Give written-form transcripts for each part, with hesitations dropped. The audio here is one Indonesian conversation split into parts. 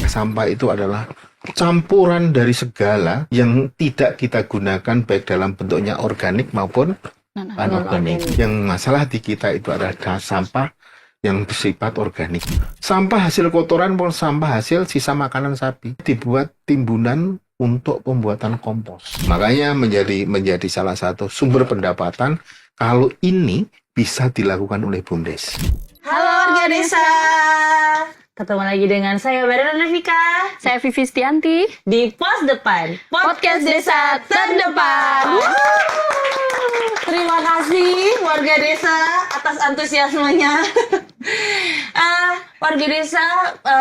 sampah itu adalah campuran dari segala yang tidak kita gunakan baik dalam bentuknya organik maupun anorganik. Yang masalah di kita itu adalah sampah yang bersifat organik. Sampah hasil kotoran maupun sampah hasil sisa makanan sapi dibuat timbunan untuk pembuatan kompos. Makanya menjadi salah satu sumber pendapatan kalau ini bisa dilakukan oleh BUMDes. Halo warga desa. Ketemu lagi dengan saya Barana Navika. Saya Vivi Stianti Di Pos Depan, Podcast Desa Terdepan. Terima kasih warga desa atas antusiasmenya. Warga desa,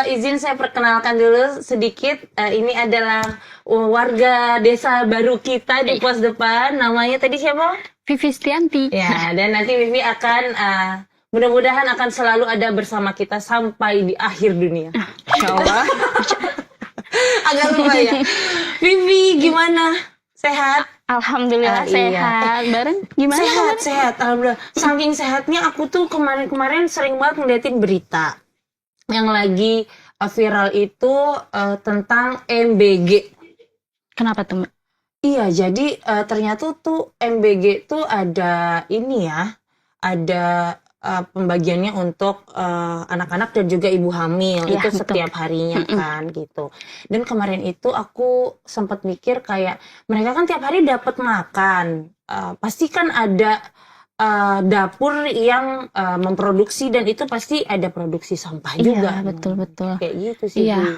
izin saya perkenalkan dulu sedikit. Ini adalah warga desa baru kita di Pos Depan. Namanya tadi siapa? Vivi Stianti. Ya, dan nanti Vivi akan mudah-mudahan akan selalu ada bersama kita sampai di akhir dunia. Insyaallah. Agak lupa ya. Vivi gimana? Sehat? Alhamdulillah sehat. Bareng gimana? Sehat. Alhamdulillah. Saking sehatnya aku tuh kemarin sering banget ngeliatin berita yang lagi viral itu tentang MBG. Kenapa tuh, Mbak? Iya, jadi ternyata tuh MBG tuh ada ini ya, ada pembagiannya untuk anak-anak dan juga ibu hamil. Ya, itu betul. setiap harinya kan gitu. Dan kemarin itu aku sempat mikir kayak mereka kan tiap hari dapat makan, pasti kan ada dapur yang memproduksi dan itu pasti ada produksi sampah juga. Iya, betul. Kayak gitu sih. Iya. Bu.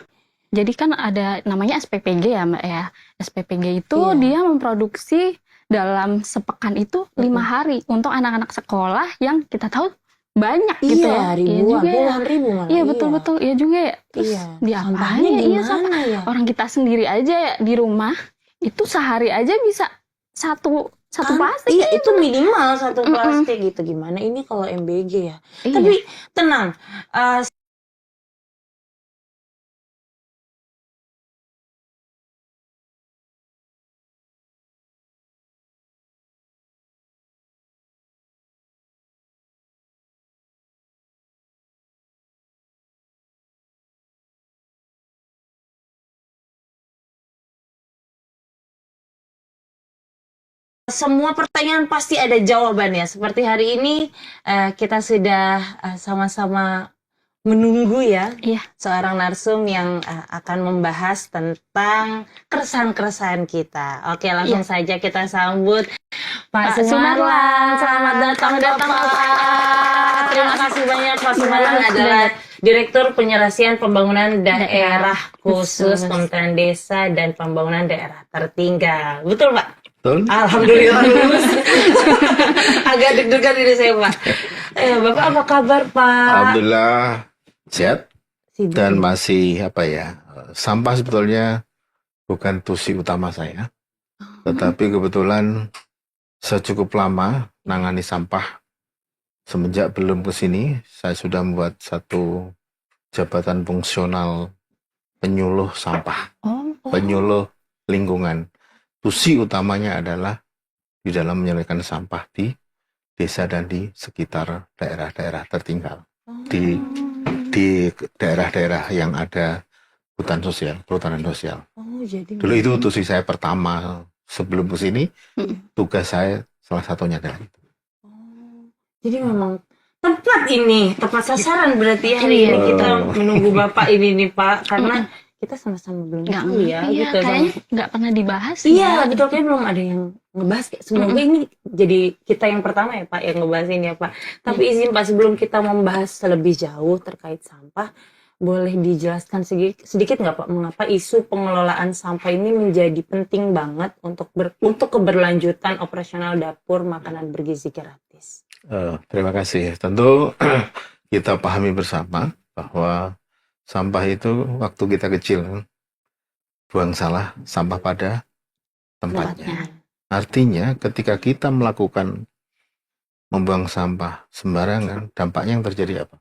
Jadi kan ada namanya SPPG ya, Mbak ya. SPPG itu Iya. dia memproduksi dalam sepekan itu 5 hari untuk anak-anak sekolah yang kita tahu banyak gitu Iya, ya. ribuan, juga ya. puluhan ribu malah. Iya, betul. Iya juga ya. Terus Iya. diapain Sampahnya ya? Iya, gimana sampah. ya? Orang kita sendiri aja ya di rumah itu sehari aja bisa satu plastik. Iya, itu minimal satu plastik gitu. Gimana ini kalau MBG ya? Iya. Tapi tenang, semua pertanyaan pasti ada jawabannya. Seperti hari ini kita sudah sama-sama menunggu ya Iya. seorang narsum yang akan membahas tentang keresahan-keresahan kita. Oke, langsung saja kita sambut Pak Sumarlan. Selamat datang Bapak. Terima kasih banyak Pak Sumarlan adalah Direktur Penyelesaian Pembangunan Daerah Khusus Kementerian Desa dan Pembangunan Daerah Tertinggal. Betul Pak? Betul? Alhamdulillah lulus. Agak deg-degan ini saya Pak. Bapak apa kabar Pak? Alhamdulillah sehat Sibuk. dan masih sampah sebetulnya bukan tusi utama saya, tetapi kebetulan saya cukup lama nangani sampah. Semenjak belum ke sini, saya sudah membuat satu jabatan fungsional penyuluh sampah, penyuluh lingkungan. Tusi utamanya adalah di dalam menyelesaikan sampah di desa dan di sekitar daerah-daerah tertinggal. Di daerah-daerah yang ada hutan sosial, perhutanan sosial. Jadi Dulu itu tusi saya pertama sebelum ke sini, tugas saya salah satunya adalah itu. Jadi memang tepat sasaran berarti ya hari ini kita menunggu Bapak ini nih Pak, karena kita sama-sama belum tahu ya Iya, gitu. kayaknya nggak pernah dibahas. Iya, betul, kayak belum ada yang ngebahas. Semoga ini jadi kita yang pertama ya Pak yang ngebahas ini ya Pak. Tapi izin Pak, sebelum kita membahas lebih jauh terkait sampah, boleh dijelaskan sedikit nggak Pak mengapa isu pengelolaan sampah ini menjadi penting banget untuk keberlanjutan operasional dapur makanan bergizi gratis? Terima kasih. Tentu kita pahami bersama bahwa sampah itu waktu kita kecil buang salah, sampah pada tempatnya. Artinya ketika kita melakukan membuang sampah sembarangan, dampaknya yang terjadi apa?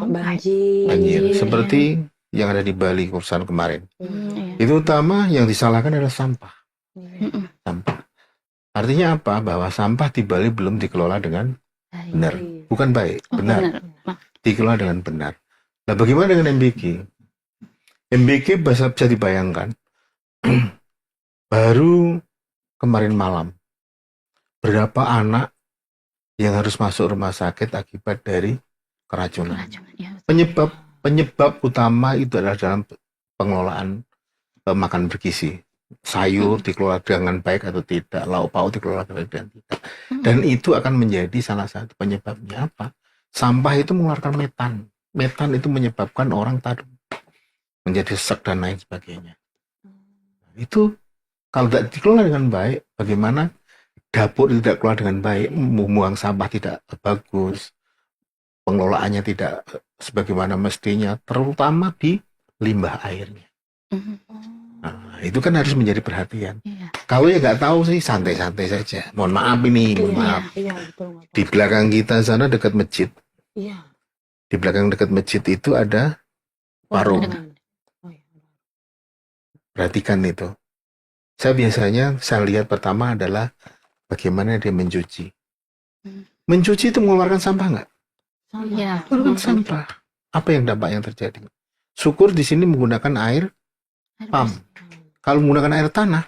Banjir. Seperti yang ada di Bali urusan kemarin. Itu utama yang disalahkan adalah sampah. Sampah. Artinya apa? Bahwa sampah di Bali belum dikelola dengan benar. Bukan baik, benar. Dikelola dengan benar. Nah, bagaimana dengan MBG? MBG bisa dibayangkan. Baru kemarin malam, berapa anak yang harus masuk rumah sakit akibat dari keracunan. Ya. Penyebab utama itu adalah dalam pengelolaan makan bergizi. Sayur dikelola dengan baik atau tidak, lauk pauk dikelola dengan baik dan tidak. Dan itu akan menjadi salah satu penyebabnya apa? Sampah itu mengeluarkan metan. Metan itu menyebabkan orang tadi menjadi sesak dan lain sebagainya. Itu kalau tidak dikelola dengan baik, bagaimana dapur tidak kelola dengan baik, membuang sampah tidak bagus, pengelolaannya tidak sebagaimana mestinya, terutama di limbah airnya. Nah, itu kan harus menjadi perhatian. Iya. Kalau ya nggak tahu sih, santai-santai saja. Mohon maaf ini, mohon maaf. Iya, betul. Di belakang kita sana dekat masjid. Iya. Di belakang dekat masjid itu ada warung. Perhatikan itu. Saya biasanya lihat pertama adalah bagaimana dia mencuci. Mencuci itu mengeluarkan sampah nggak? Iya. Mengeluarkan sampah. Apa yang dampak yang terjadi? Syukur di sini menggunakan air pam. Kalau menggunakan air tanah,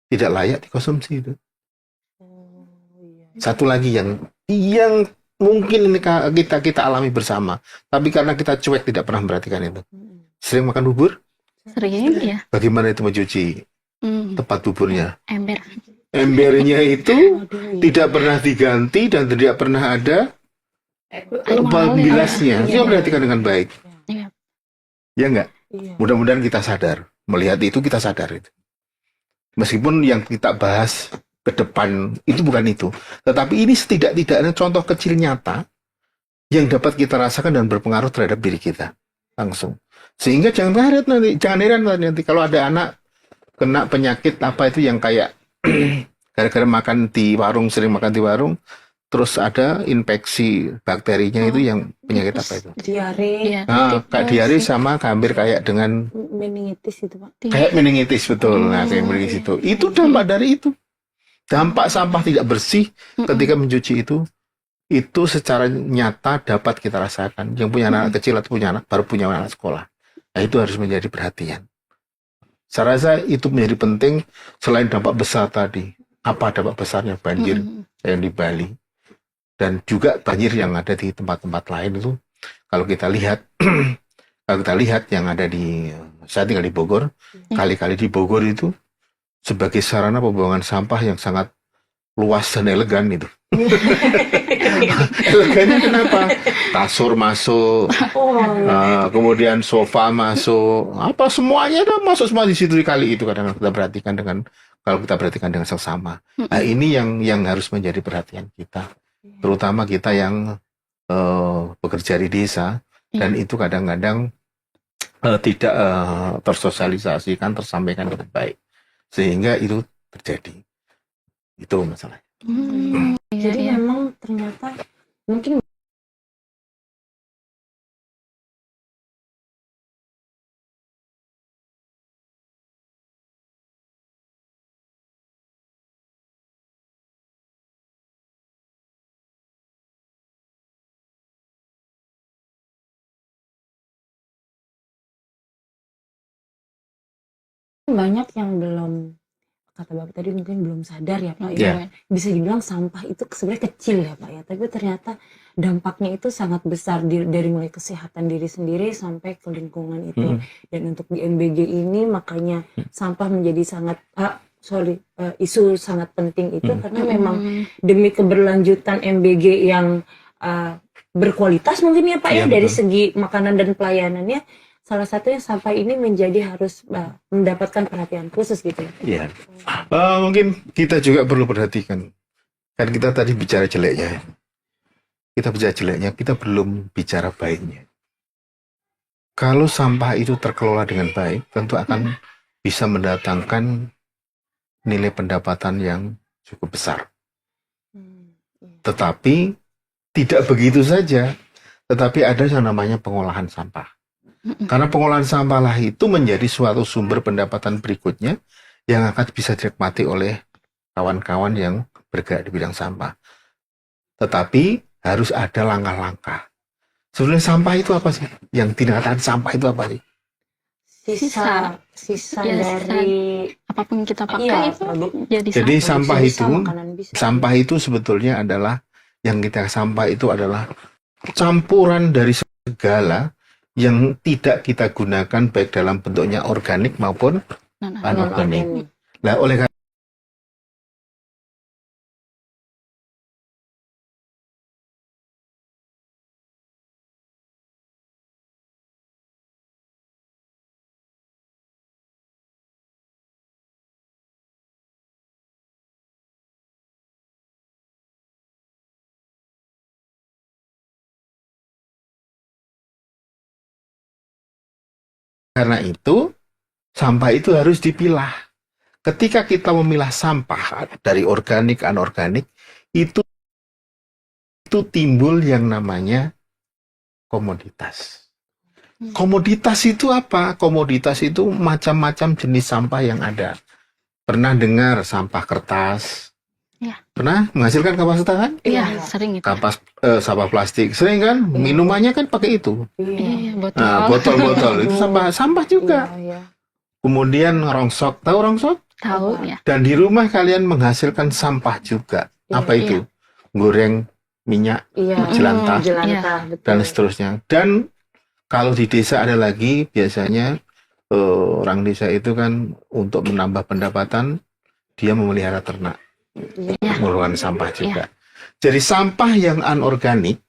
tidak layak dikonsumsi itu. Satu lagi yang mungkin ini kita alami bersama, tapi karena kita cuek tidak pernah memperhatikan itu. Sering makan bubur? Sering ya. Bagaimana itu mencuci tempat buburnya? Ember. Embernya itu tidak pernah diganti dan tidak pernah ada bilasnya. Kita perhatikan dengan baik. Iya. Ya enggak? Mudah-mudahan kita sadar. Melihat itu kita sadar itu. Meskipun yang kita bahas ke depan itu bukan itu. Tetapi ini setidak-tidaknya contoh kecil nyata yang dapat kita rasakan dan berpengaruh terhadap diri kita. Langsung. Sehingga jangan heran nanti kalau ada anak kena penyakit apa itu yang kayak gara-gara makan di warung, sering makan di warung, terus ada infeksi bakterinya itu yang penyakit apa itu? Diare. Iya. Nah, kayak diare sama hampir kayak dengan Meningitis itu, Pak. kayak meningitis betul. Nah, kayak meningitis itu. Itu dampak dari itu. Dampak sampah tidak bersih ketika mencuci itu secara nyata dapat kita rasakan. Yang punya anak kecil atau baru punya anak sekolah. Nah, itu harus menjadi perhatian. Saya rasa itu menjadi penting selain dampak besar tadi. Apa dampak besarnya banjir yang di Bali dan juga banjir yang ada di tempat-tempat lain itu. Kalau kita lihat, yang ada saya tinggal di Bogor, kali-kali di Bogor itu sebagai sarana pembuangan sampah yang sangat luas dan elegan itu. Elegannya kenapa? Kasur masuk, kemudian sofa masuk, apa semuanya udah masuk semua di situ di kali itu. Kadang kita perhatikan kalau kita perhatikan dengan seksama. Nah, ini yang harus menjadi perhatian kita, terutama kita yang bekerja di desa dan itu kadang-kadang tidak tersosialisasikan, tersampaikan dengan baik, sehingga itu terjadi. Itu masalahnya. Jadi memang ternyata mungkin banyak yang belum, kata Bapak tadi mungkin belum sadar ya Pak ya. Bisa dibilang sampah itu sebenarnya kecil ya Pak ya, tapi ternyata dampaknya itu sangat besar dari mulai kesehatan diri sendiri sampai ke lingkungan itu. Dan untuk di MBG ini makanya sampah menjadi sangat isu sangat penting itu karena memang demi keberlanjutan MBG yang berkualitas mungkin ya Pak ya, dari segi makanan dan pelayanannya. Salah satunya sampah ini menjadi harus mendapatkan perhatian khusus gitu ya. Mungkin kita juga perlu perhatikan. Kan kita tadi bicara jeleknya. Kita belum bicara baiknya. Kalau sampah itu terkelola dengan baik, tentu akan bisa mendatangkan nilai pendapatan yang cukup besar. Tetapi tidak begitu saja. Tetapi ada yang namanya pengolahan sampah. Karena pengolahan sampah lah itu menjadi suatu sumber pendapatan berikutnya yang akan bisa dinikmati oleh kawan-kawan yang bergerak di bidang sampah. Tetapi harus ada langkah-langkah. Sebenarnya sampah itu apa sih? Yang dinamakan sampah itu apa sih? sisa Ya, dari apapun kita pakai iya, itu produk jadi Jadi sampah. sampah sisa itu, makanan bisa. sampah itu sebetulnya adalah sampah itu adalah campuran dari segala yang tidak kita gunakan baik dalam bentuknya organik maupun Non-organik. anorganik. Non-organik. Nah, oleh karena itu, sampah itu harus dipilah. Ketika kita memilah sampah dari organik, anorganik, itu timbul yang namanya komoditas. Komoditas itu apa? Komoditas itu macam-macam jenis sampah yang ada. Pernah dengar sampah kertas? Ya. Pernah menghasilkan kapas tangan? Iya, sering itu. Sampah plastik. Sering kan? Minumannya kan pakai itu. Iya, botol. Nah, botol-botol itu sampah juga. Iya. Kemudian rongsok. Tahu rongsok? Tahu ya. Dan di rumah kalian menghasilkan sampah juga. Iya, Apa itu? Goreng minyak Iya. jelantah Jelantah, betul. dan seterusnya. Dan kalau di desa ada lagi, biasanya orang desa itu kan untuk menambah pendapatan, dia memelihara ternak, Iya. mengeluarkan sampah juga. Jadi sampah yang anorganik,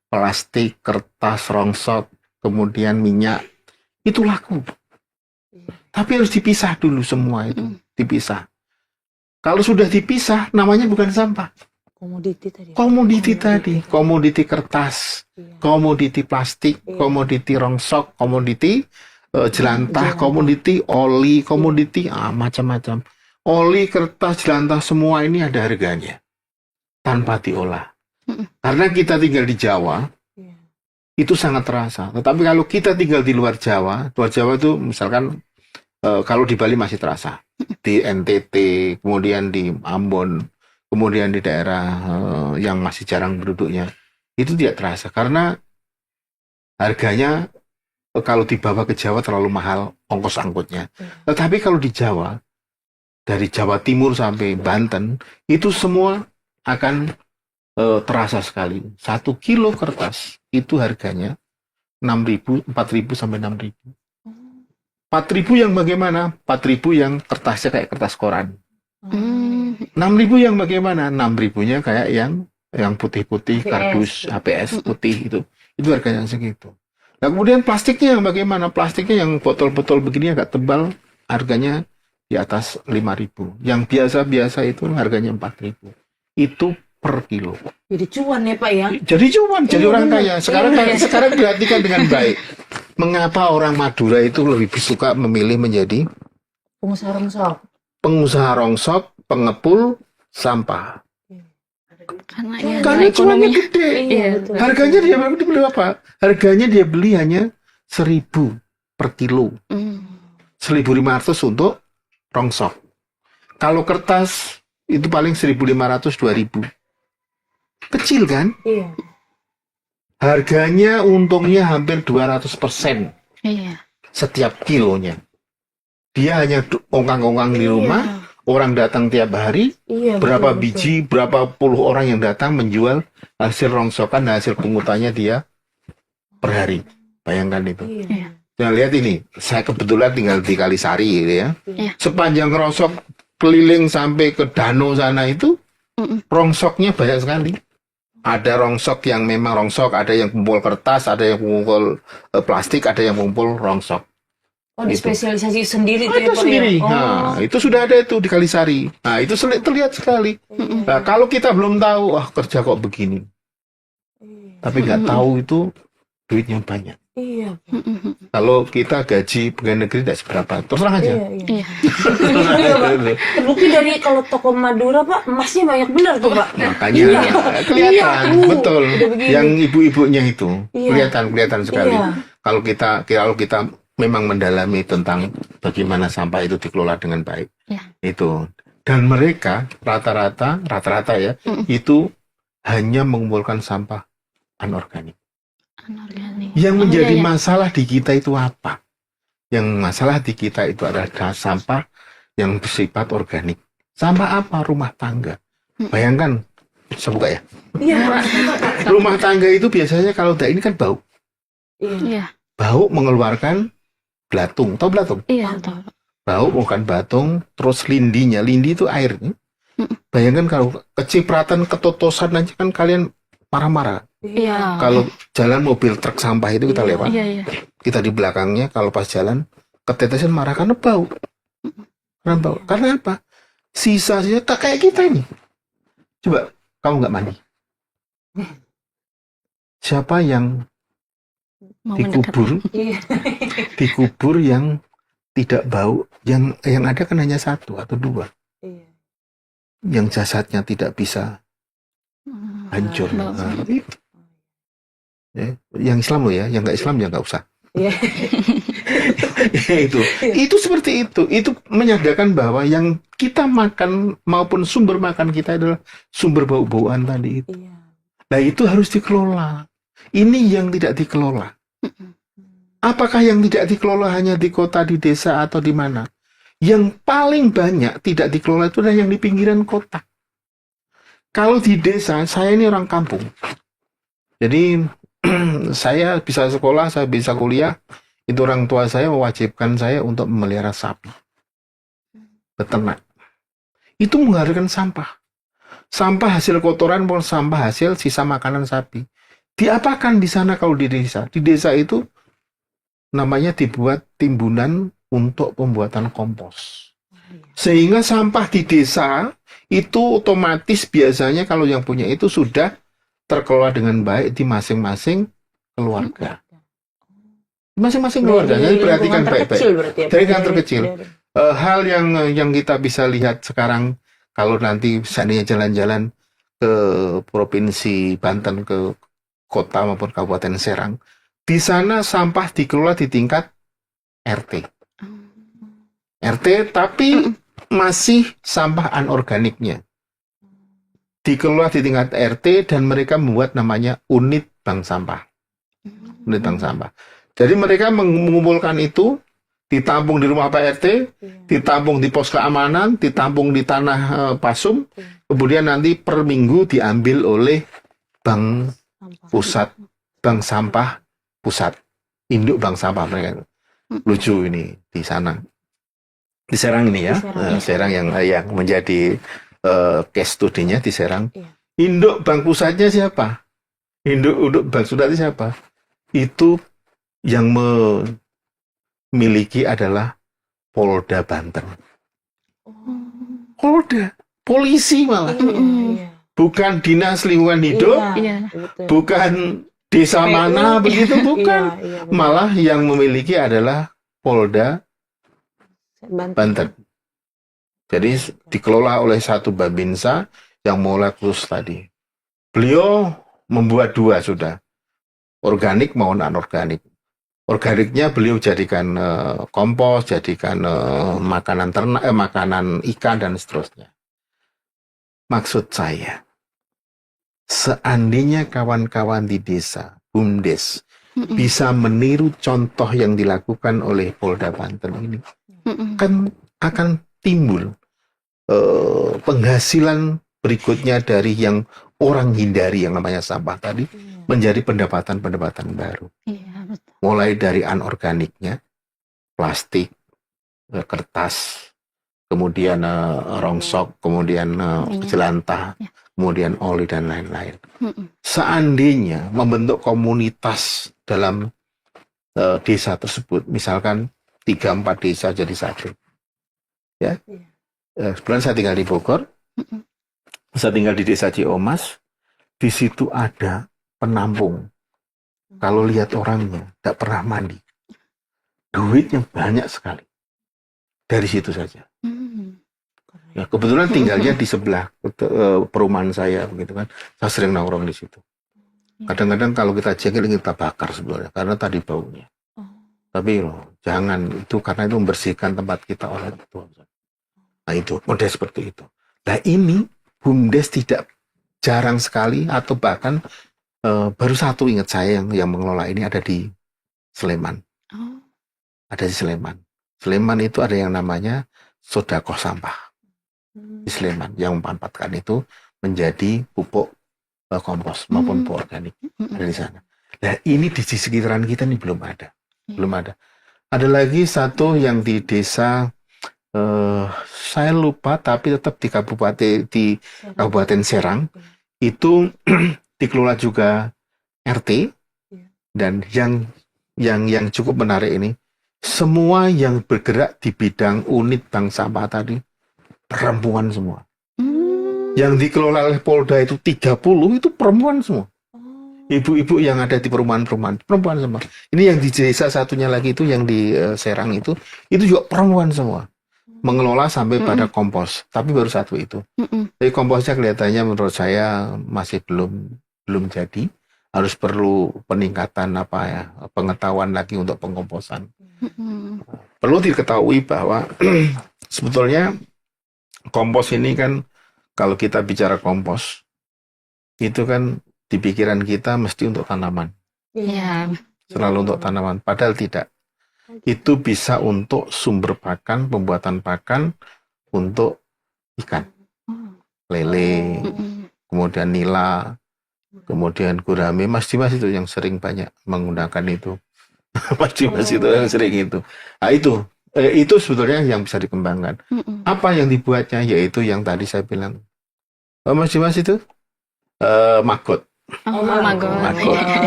plastik, kertas, rongsok, kemudian minyak, itu laku. Tapi harus dipisah dulu semua itu, dipisah. Kalau sudah dipisah, namanya bukan sampah. Komoditi tadi. Komoditi kertas, Iya. komoditi plastik, Iya. komoditi rongsok, komoditi jelantah, komoditi oli, komoditi macam-macam. Oli, kertas, jelantah, semua ini ada harganya tanpa diolah. Karena kita tinggal di Jawa, Iya. itu sangat terasa. Tetapi kalau kita tinggal di luar Jawa itu misalkan kalau di Bali masih terasa, di NTT, kemudian di Ambon, kemudian di daerah yang masih jarang penduduknya, itu tidak terasa karena harganya kalau dibawa ke Jawa terlalu mahal ongkos angkutnya. Tetapi kalau di Jawa, dari Jawa Timur sampai Banten, itu semua akan terasa sekali. 1 kilo kertas itu harganya 6.000, 4.000 sampai 6.000. 4.000 yang bagaimana? 4.000 yang kertasnya kayak kertas koran. 6.000 yang bagaimana? 6.000-nya kayak yang putih-putih, HPS. kardus, HPS putih itu. Itu harganya segitu. Nah, kemudian plastiknya yang bagaimana? Plastiknya yang botol-botol begini agak tebal, harganya di atas 5.000. Yang biasa-biasa itu harganya 4.000. Itu per kilo. Jadi cuan ya Pak ya? Jadi cuman, jadi orang benar. kaya. Sekarang perhatikan dengan baik. Mengapa orang Madura itu lebih suka memilih menjadi Pengusaha rongsok. pengusaha rongsok, pengepul sampah? Karena Karena cuannya ekonominya. gede. Iya, betul. Harganya dia beli apa? Harganya dia beli hanya 1.000 per kilo. 1.500 untuk rongsok. Kalau kertas itu paling 1.500, 2.000. Kecil kan? Iya. Harganya untungnya hampir 200% Iya. setiap kilonya. Dia hanya ongkang-ongkang di rumah, orang datang tiap hari, Iya. berapa betul, biji, berapa puluh orang yang datang menjual hasil rongsokan, hasil pungutannya dia per hari. Bayangkan itu. betul. Iya. Iya. Nah, lihat ini, saya kebetulan tinggal di Kalisari gitu ya. Iya. Sepanjang rongsok keliling sampai ke danau sana itu, rongsoknya banyak sekali. Ada rongsok yang memang rongsok, ada yang kumpul kertas, ada yang kumpul plastik, ada yang kumpul rongsok. Oh, di spesialisasi sendiri tuh ya Itu Pak sendiri. ya? Nah, itu sudah ada itu di Kalisari. Nah, itu terlihat sekali. Nah, kalau kita belum tahu, wah kerja kok begini. Tapi nggak tahu itu duitnya banyak. Iya. Kalau kita gaji pegawai negeri tidak seberapa. Terus terang aja. Iya, iya. Iya. Terbukti dari kalau toko Madura Pak, emasnya banyak benar tuh Pak. Makanya kelihatan, Iya, betul. udah begini. Yang ibu-ibunya itu Iya. kelihatan sekali. Iya. Kalau kita memang mendalami tentang bagaimana sampah itu dikelola dengan baik, Iya. itu. Dan mereka rata-rata ya, itu hanya mengumpulkan sampah anorganik. Anorganik. Yang menjadi Iya, iya. masalah di kita itu apa? Yang masalah di kita itu adalah sampah yang bersifat organik. Sampah apa? Rumah tangga. Bayangkan, bisa buka ya? Iya. Rumah tangga itu biasanya kalau ini kan bau. Iya. Iya. Bau mengeluarkan belatung. Tahu belatung? Iya. Tahu. Bau bukan belatung, terus lindinya. Lindi itu air. Bayangkan kalau kecipratan, ketotosan aja kan kalian marah-marah. Iya. Kalau jalan mobil truk sampah itu kita lewat, Iya, iya. kita di belakangnya, kalau pas jalan ketetesan marah karena bau. Karena bau. Karena apa? Sisa-sisa kayak kita ini. Coba kamu nggak mandi. Siapa yang Mau dikubur? Iya. Dikubur yang tidak bau, yang ada kan hanya satu atau dua. Iya. Yang jasadnya tidak bisa hancur. Bau. Nah, itu. Ya, yang Islam loh ya, yang nggak Islam ya nggak usah. Iya. Ya, itu seperti itu. Itu menyadarkan bahwa yang kita makan maupun sumber makan kita adalah sumber bau-bauan tadi itu. Iya. Nah itu harus dikelola. Ini yang tidak dikelola. Apakah yang tidak dikelola hanya di kota, di desa, atau di mana? Yang paling banyak tidak dikelola itu adalah yang di pinggiran kota. Kalau di desa, saya ini orang kampung. Jadi saya bisa sekolah, saya bisa kuliah. Itu orang tua saya mewajibkan saya untuk memelihara sapi. Beternak. Itu menghasilkan sampah. Sampah hasil kotoran maupun sampah hasil sisa makanan sapi. Diapakan di sana kalau di desa? Di desa itu namanya dibuat timbunan untuk pembuatan kompos. Sehingga sampah di desa itu otomatis biasanya kalau yang punya itu sudah terkelola dengan baik di masing-masing keluarga. Masing-masing keluarga. Jadi perhatikan baik-baik. Dari yang terkecil. Hal yang kita bisa lihat sekarang kalau nanti seandainya jalan-jalan ke Provinsi Banten, ke kota maupun Kabupaten Serang, di sana sampah dikelola di tingkat RT. RT tapi masih sampah anorganiknya. Dikelola di tingkat RT dan mereka membuat namanya unit bank sampah. Unit bank sampah. Jadi mereka mengumpulkan itu, ditampung di rumah Pak RT, ditampung di pos keamanan, ditampung di tanah pasum, kemudian nanti per minggu diambil oleh bank pusat, bank sampah pusat, induk bank sampah mereka. Lucu ini di sana. Di Serang ini ya, Serang yang menjadi case study-nya di Serang. Induk bank pusatnya siapa? Induk bank pusatnya siapa? Itu yang memiliki adalah Polda Banten. Polda, polisi malah. Bukan dinas lingkungan hidup, bukan desa mana begitu, bukan. Malah yang memiliki adalah Polda Banten. Jadi dikelola oleh satu Babinsa yang mulai khusus tadi. Beliau membuat dua sudah, organik maupun anorganik. Organiknya beliau jadikan kompos, jadikan makanan ternak, makanan ikan dan seterusnya. Maksud saya, seandainya kawan-kawan di desa, BUMDes, bisa meniru contoh yang dilakukan oleh Polda Banten ini, kan akan timbul penghasilan berikutnya dari yang orang hindari yang namanya sampah tadi, menjadi pendapatan-pendapatan baru. Mulai dari anorganiknya, plastik, kertas, kemudian rongsok, kemudian jelantah, kemudian oli dan lain-lain. Seandainya membentuk komunitas dalam desa tersebut, misalkan 3-4 desa jadi satu. Ya. Sebenarnya saya tinggal di Bogor, saya tinggal di desa Ciomas, di situ ada penampung. Kalau lihat orangnya, tidak pernah mandi. Duitnya banyak sekali. Dari situ saja. Ya, kebetulan tinggalnya di sebelah perumahan saya, begitu kan. Saya sering nongkrong di situ. Kadang-kadang kalau kita jengkel, kita bakar sebenarnya, karena tadi baunya. Tapi jangan itu, karena itu membersihkan tempat kita oleh Tuhan. Nah itu, model seperti itu. Nah ini, BUMDes tidak jarang sekali, atau bahkan baru satu ingat saya yang mengelola ini ada di Sleman. ada di Sleman. Sleman itu ada yang namanya Sodakoh Sampah di Sleman yang memanfaatkan itu menjadi pupuk kompos maupun pupuk organik ada di sana. Nah ini di sekitaran kita ini belum ada. Ada lagi satu yang di desa saya lupa tapi tetap di Kabupaten Serang itu dikelola juga RT dan yang cukup menarik ini semua yang bergerak di bidang unit bank sampah tadi perempuan semua. Yang dikelola oleh Polda itu 30 itu perempuan semua. Ibu-ibu yang ada di perumahan-perumahan perempuan semua. Ini yang di desa satunya lagi itu yang di Serang itu juga perempuan semua. Mengelola sampai pada kompos, tapi baru satu itu. Jadi komposnya kelihatannya menurut saya masih belum jadi. Harus perlu peningkatan pengetahuan lagi untuk pengkomposan. Perlu diketahui bahwa sebetulnya kompos ini kan kalau kita bicara kompos itu kan di pikiran kita mesti untuk tanaman. Iya. Selalu untuk tanaman, padahal tidak. Itu bisa untuk sumber pakan, pembuatan pakan untuk ikan. Lele, kemudian nila, kemudian gurame, Mas Dimas itu yang sering banyak menggunakan itu. Mas Dimas itu yang sering itu. Nah itu sebetulnya yang bisa dikembangkan. Apa yang dibuatnya? Yaitu yang tadi saya bilang. Mas Dimas itu maggot.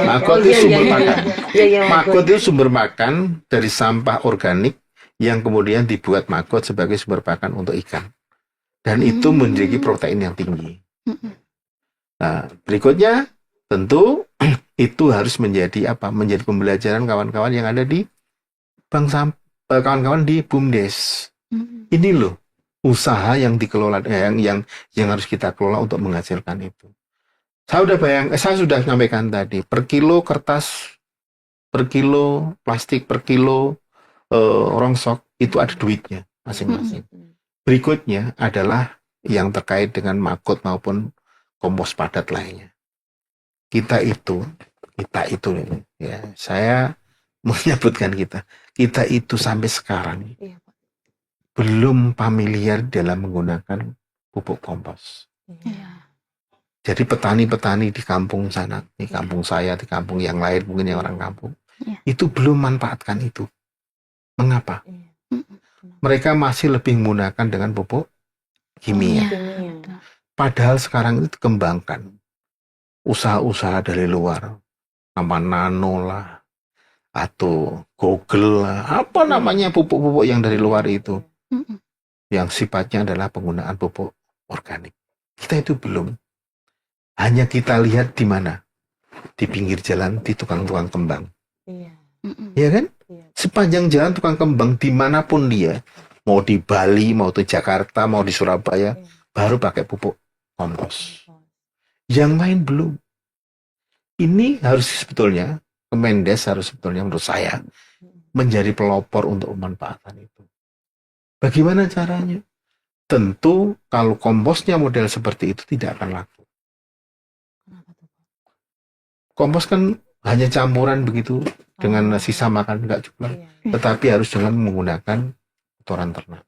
Maggot itu sumber makan. Maggot itu sumber makan dari sampah organik yang kemudian dibuat maggot sebagai sumber pakan untuk ikan. Dan itu memiliki protein yang tinggi. Nah, berikutnya tentu itu harus menjadi menjadi pembelajaran kawan-kawan yang ada di kawan-kawan di BUMDes. Ini loh usaha yang dikelola yang harus kita kelola untuk menghasilkan itu. Saya sudah sampaikan tadi, per kilo kertas, per kilo plastik, per kilo rongsok itu ada duitnya masing-masing. Berikutnya adalah yang terkait dengan maggot maupun kompos padat lainnya. Kita itu ya, saya menyebutkan kita itu sampai sekarang belum familiar dalam menggunakan pupuk kompos. Jadi petani-petani di kampung sana, di kampung saya, di kampung yang lain, mungkin yang orang kampung, itu belum manfaatkan itu. Mengapa? Mereka masih lebih menggunakan dengan pupuk kimia. Padahal sekarang itu dikembangkan usaha-usaha dari luar, nama nano lah, atau Google lah, apa namanya pupuk-pupuk yang dari luar itu, yang sifatnya adalah penggunaan pupuk organik. Kita itu belum. Hanya kita lihat di mana? Di pinggir jalan, di tukang-tukang kembang. Iya kan? Sepanjang jalan tukang kembang, dimanapun dia, mau di Bali, mau di Jakarta, mau di Surabaya, baru pakai pupuk kompos. Yang lain belum. Ini harus sebetulnya, Kemendes harus sebetulnya menurut saya, menjadi pelopor untuk pemanfaatan itu. Bagaimana caranya? Tentu kalau komposnya model seperti itu tidak akan laku. Kompos kan hanya campuran begitu dengan sisa makan enggak juga, tetapi harus dengan menggunakan kotoran ternak.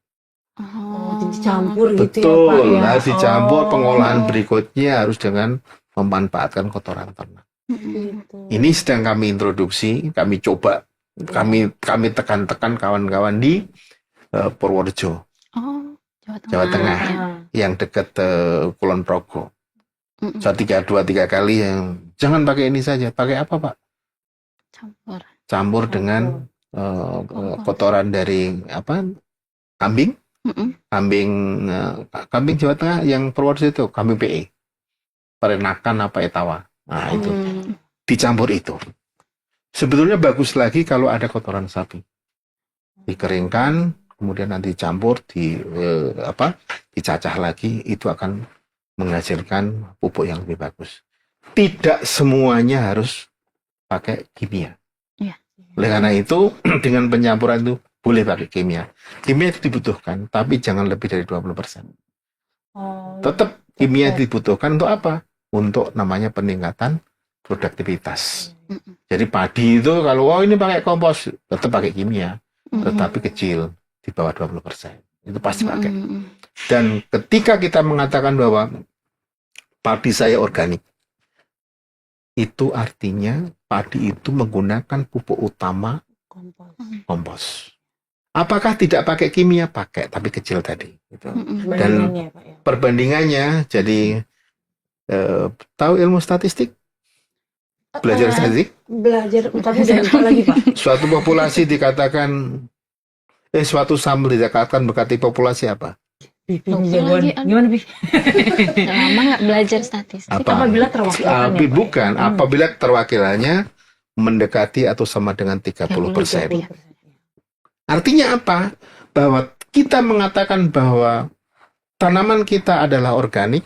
Dicampur gitu betul, ya Pak ya. Nah dicampur pengolahan berikutnya harus dengan memanfaatkan kotoran ternak. Ini sedang kami introduksi, kami coba, kami tekan-tekan kawan-kawan di Purworejo, Jawa Tengah, yang dekat Kulon Progo. Saya 2-3 kali yang jangan pakai ini saja, pakai apa Pak? Campur dengan kotoran dari kambing, kambing Jawa Tengah yang Purworejo itu kambing PE, perenakan etawa. Nah itu dicampur itu. Sebetulnya bagus lagi kalau ada kotoran sapi, dikeringkan, kemudian nanti dicampur dicacah lagi, itu akan menghasilkan pupuk yang lebih bagus. Tidak semuanya harus pakai kimia. Oleh karena itu, dengan pencampuran itu boleh pakai kimia. Kimia itu dibutuhkan, tapi jangan lebih dari 20%. Tetap kimia dibutuhkan untuk apa? Untuk namanya peningkatan produktivitas. Jadi padi itu kalau ini pakai kompos, tetap pakai kimia. tetapi kecil di bawah 20%. Itu pasti pakai. Dan ketika kita mengatakan bahwa padi saya organik, itu artinya padi itu menggunakan pupuk utama kompos. Apakah tidak pakai kimia? Pakai, tapi kecil tadi. Gitu. Dan Perbandingannya, Pak, ya. perbandingannya, jadi tahu ilmu statistik? Belajar statistik? Belajar, tapi udah lupa lagi, Pak. Suatu populasi dikatakan, suatu sampel dikatakan berarti populasi apa? Lagi, Gimana, Bi? lama nggak belajar statistik. Apa? Apabila terwakilannya, Pak, ya? Bukan, apabila terwakilannya mendekati atau sama dengan 30%. 30%. Artinya apa? Bahwa kita mengatakan bahwa tanaman kita adalah organik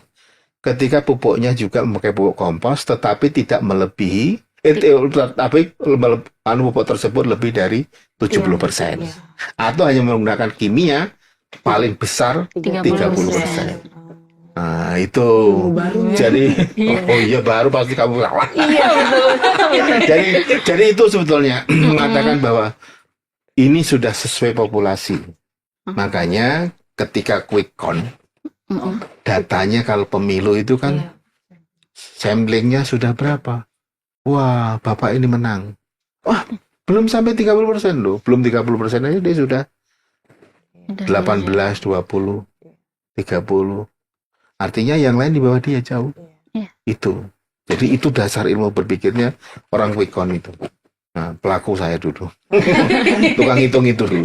ketika pupuknya juga memakai pupuk kompos, tetapi tidak melebihi, tapi pupuk tersebut lebih dari 70%. Iya. Atau hanya menggunakan kimia paling besar 30%. Nah, itu. Baru. Jadi, oh iya baru pasti kamu lawan. Iya, betul. Jadi itu sebetulnya mengatakan bahwa ini sudah sesuai populasi. Makanya ketika quick count, datanya kalau pemilu itu kan Iya. samplingnya sudah berapa? Wah, Bapak ini menang. Wah, belum sampai 30% loh. Belum 30% aja dia sudah 18, 20, 30. Artinya yang lain di bawah dia jauh. Iya. Itu. Jadi itu dasar ilmu berpikirnya orang quick count itu. Nah, pelaku saya dulu. Tukang hitung itu dulu.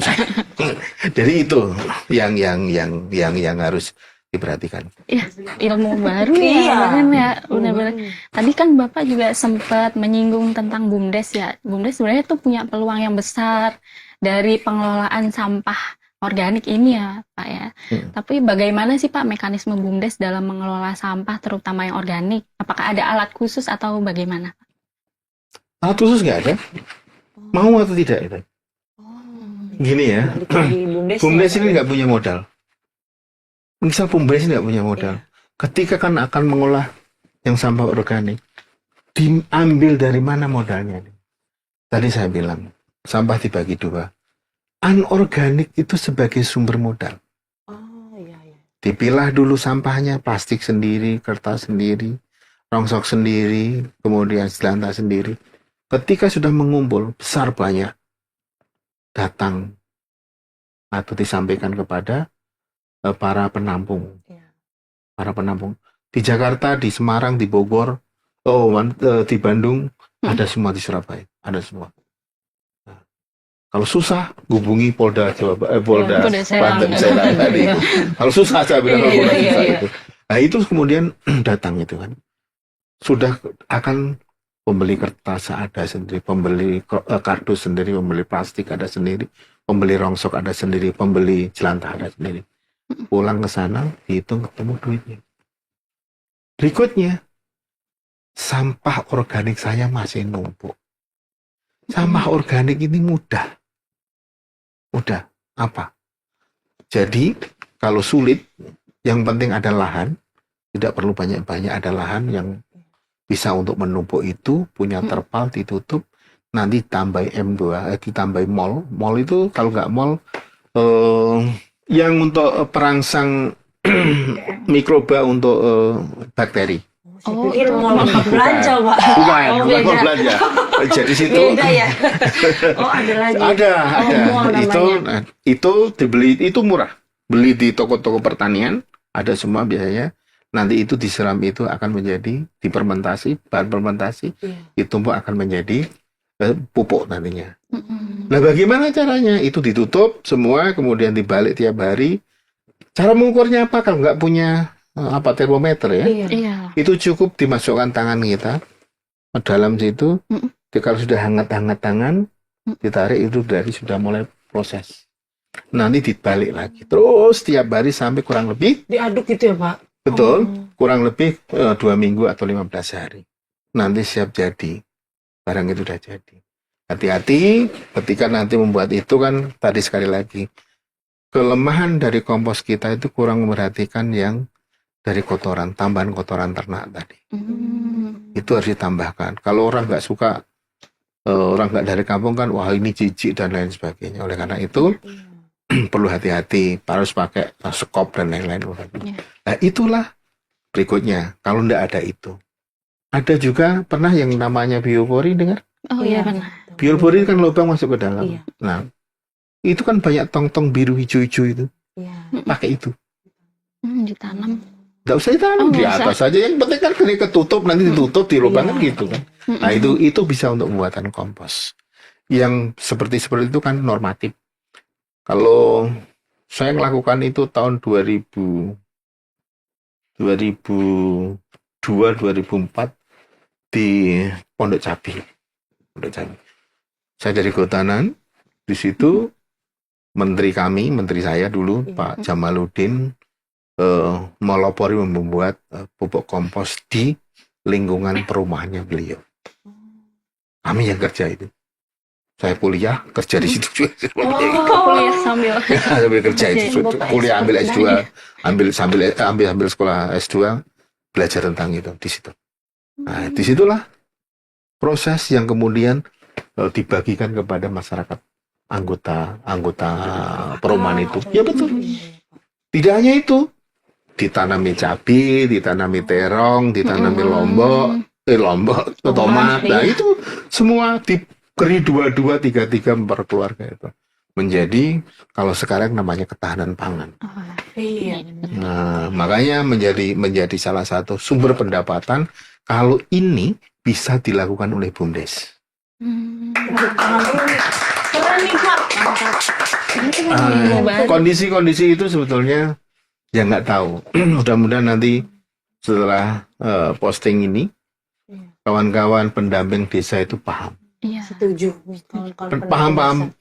Jadi itu yang harus diperhatikan. Iya, ilmu baru ya, Iya. Bang, ya. Benar-benar. Tadi kan Bapak juga sempat menyinggung tentang BUMDes ya. BUMDes sebenarnya tuh punya peluang yang besar dari pengelolaan sampah organik ini ya, Pak ya. Tapi bagaimana sih Pak mekanisme BUMDes dalam mengelola sampah terutama yang organik? Apakah ada alat khusus atau bagaimana? Alat khusus nggak ada. Mau atau tidak itu. Gini ya. BUMDes ini nggak punya modal. Misal BUMDes ini nggak punya modal. Ketika kan akan mengolah yang sampah organik, diambil dari mana modalnya? Tadi saya bilang, sampah dibagi dua. Anorganik itu sebagai sumber modal. Dipilah dulu sampahnya, plastik sendiri, kertas sendiri, rongsok sendiri, kemudian jelantah sendiri. Ketika sudah mengumpul, besar banyak, datang atau disampaikan kepada para penampung. Para penampung. Di Jakarta, di Semarang, di Bogor, di Bandung, ada semua di Surabaya, ada semua. Nah, kalau susah, hubungi Polda Polda Polda Serang. Banten Serang tadi. Kalau susah saya bilang kalau Iya, susah iya. itu. Nah itu kemudian datang itu kan. Sudah akan pembeli kertas ada sendiri, pembeli kardus sendiri, pembeli plastik ada sendiri, pembeli rongsok ada sendiri, pembeli jelantah ada sendiri. Pulang ke sana, dihitung ketemu duitnya. Berikutnya, sampah organik saya masih numpuk. Sampah organik ini mudah. Mudah. Apa? Jadi, kalau sulit, yang penting ada lahan. Tidak perlu banyak-banyak, ada lahan yang bisa untuk menumpuk itu, punya terpal, ditutup, nanti tambah M2, ditambah mol. Mol itu, kalau nggak mol, yang untuk perangsang mikroba untuk bakteri. Oh, Pikir itu mau lengkap belanja, Pak. Bukan beda. mau belanja. Jadi situ Beda ya. Oh, ada lagi. ada. mol namanya. Itu dibeli, itu murah. Beli di toko-toko pertanian, ada semua biasanya. Nanti itu disiram, itu akan menjadi difermentasi, bahan fermentasi, ditumpuk akan menjadi pupuk nantinya. Nah, bagaimana caranya? Itu ditutup semua, kemudian dibalik tiap hari. Cara mengukurnya apa? Kalau nggak punya termometer ya, Iya. itu cukup dimasukkan tangan kita ke dalam situ. Kalau sudah hangat-hangat tangan, ditarik, itu dari sudah mulai proses. Nanti dibalik lagi. Terus tiap hari sampai kurang lebih, Diaduk gitu ya, Pak? betul, kurang lebih 2 minggu atau 15 hari. Nanti siap jadi. Barang itu sudah jadi. Hati-hati ketika nanti membuat itu kan, tadi sekali lagi, kelemahan dari kompos kita itu kurang memperhatikan yang dari kotoran, tambahan kotoran ternak tadi. Itu harus ditambahkan. Kalau orang nggak suka orang nggak dari kampung kan, wah ini jijik dan lain sebagainya. Oleh karena itu perlu hati-hati, harus pakai skop dan lain-lain. Iya. Nah itulah berikutnya. Kalau nggak ada itu, ada juga pernah yang namanya biopori, dengar? Oh iya pernah. Biopori kan lubang masuk ke dalam. Iya. Nah itu kan banyak tong-tong biru hijau-hijau itu, Iya. pakai itu. Ditanam. Nggak usah ditanam, Oh, di nggak atas aja. Yang penting kan ini ketutup, nanti ditutup di lubang kan Iya. gitu kan. Nah itu bisa untuk pembuatan kompos. Yang seperti itu kan normatif. Kalau saya melakukan itu tahun 2002-2004 di Pondok Cabe. Saya dari kehutanan, di situ menteri saya dulu, Iya. Pak Jamaluddin, melopori membuat pupuk kompos di lingkungan perumahannya beliau. Kami yang kerja itu. Saya kuliah, kerja di situ juga. Kuliah sambil. Sambil kerja itu. Bapak Kuliah ambil S2. S2, ambil sekolah S2, belajar tentang itu di situ. Nah, disitulah proses yang kemudian dibagikan kepada masyarakat anggota perumahan itu. Ya betul. Tidak hanya itu, ditanami cabai, ditanami terong, ditanami lombok, tomat. Nah iya. itu semua diberi 2, 3 per keluarga itu. Menjadi kalau sekarang namanya ketahanan pangan. Iya. Nah, makanya menjadi salah satu sumber pendapatan kalau ini bisa dilakukan oleh BUMDes. Keren nih Pak. Kondisi-kondisi itu sebetulnya ya nggak tahu. Mudah-mudahan nanti setelah posting ini kawan-kawan pendamping desa itu paham. Iya. Setuju. Paham